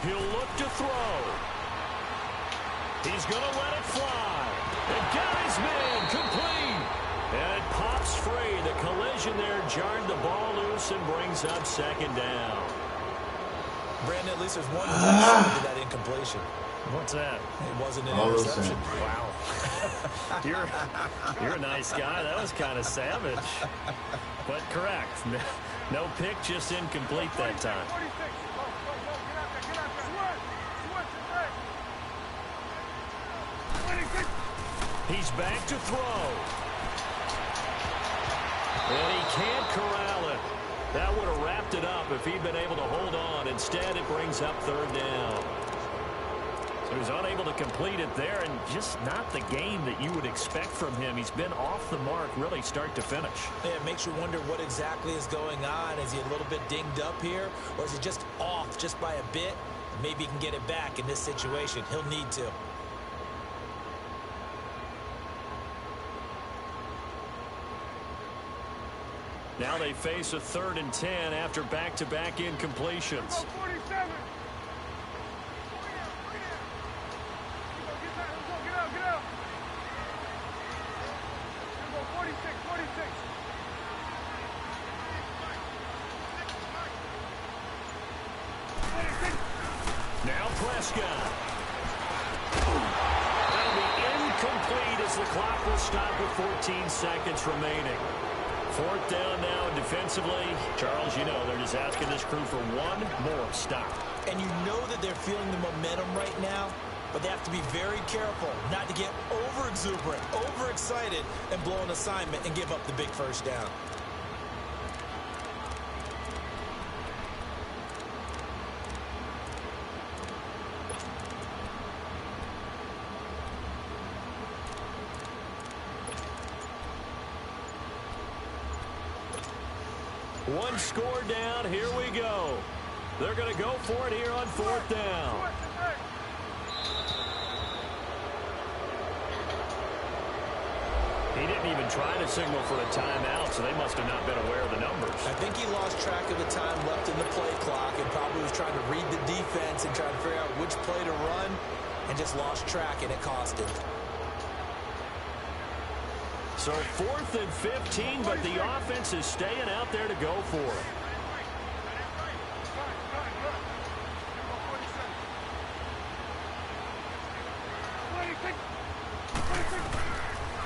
He'll look to throw. He's going to let it fly. And got his man complete. And it pops free. The collision there jarred the ball loose and brings up 2nd down. Brandon, at least there's one reaction to that incompletion. What's that? It wasn't an interception. Wow. You're a nice guy. That was kind of savage. But correct. No pick, just incomplete that time. He's back to throw. And he can't corral it. That would have wrapped it up if he'd been able to hold on. Instead, it brings up 3rd down. So he's unable to complete it there, and just not the game that you would expect from him. He's been off the mark really start to finish. Yeah, it makes you wonder what exactly is going on. Is he a little bit dinged up here, or is he just off just by a bit? Maybe he can get it back in this situation. He'll need to. Now they face a 3rd and 10 after back-to-back incompletions. Now Prescott. That'll be incomplete as the clock will stop with 14 seconds remaining. 4th down now defensively. Charles, you know, they're just asking this crew for one more stop. And you know that they're feeling the momentum right now, but they have to be very careful not to get over-exuberant, overexcited, and blow an assignment and give up the big first down. One score down. Here we go. They're going to go for it here on 4th down. didn't even try to signal for a timeout, so they must have not been aware of the numbers. I think he lost track of the time left in the play clock and probably was trying to read the defense and try to figure out which play to run and just lost track, and it cost him. So 4th and 15, but the offense is staying out there to go for it.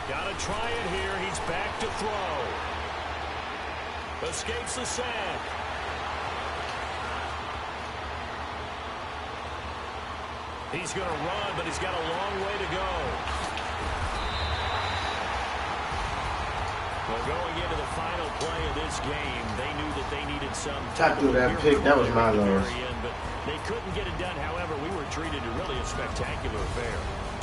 Got to try it here. He's back to throw. Escapes the sack. He's going to run, but he's got a long way to go. Well, going into the final play of this game, they knew that they needed some Top through that pick, that was my loss. But they couldn't get it done. However, we were treated to really a spectacular affair.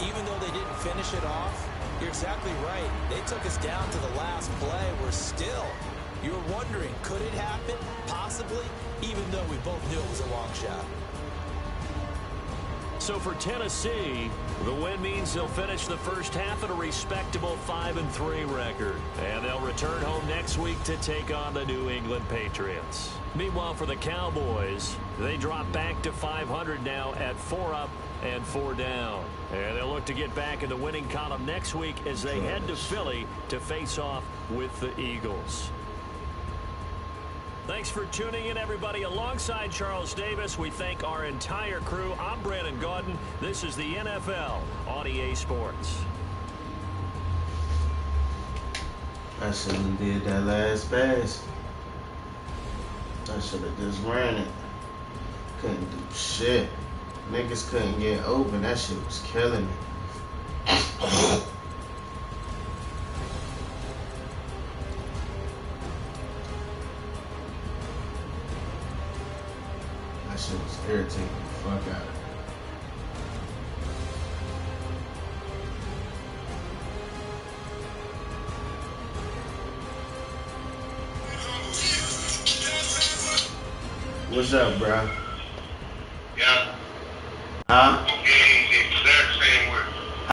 Even though they didn't finish it off, you're exactly right. They took us down to the last play. We're still, you're wondering, could it happen? Possibly, even though we both knew it was a long shot. So for Tennessee, the win means they'll finish the first half at a respectable 5-3 record. And they'll return home next week to take on the New England Patriots. Meanwhile, for the Cowboys, they drop back to 500 now at 4 up and 4 down. And they'll look to get back in the winning column next week as they head to Philly to face off with the Eagles. Thanks for tuning in, everybody. Alongside Charles Davis, we thank our entire crew. I'm Brandon Gaudin. This is the NFL on EA Sports. I should have did that last pass. I should have just ran it. Couldn't do shit. Niggas couldn't get open. That shit was killing me. That shit was irritating the fuck out of me. What's up, bro?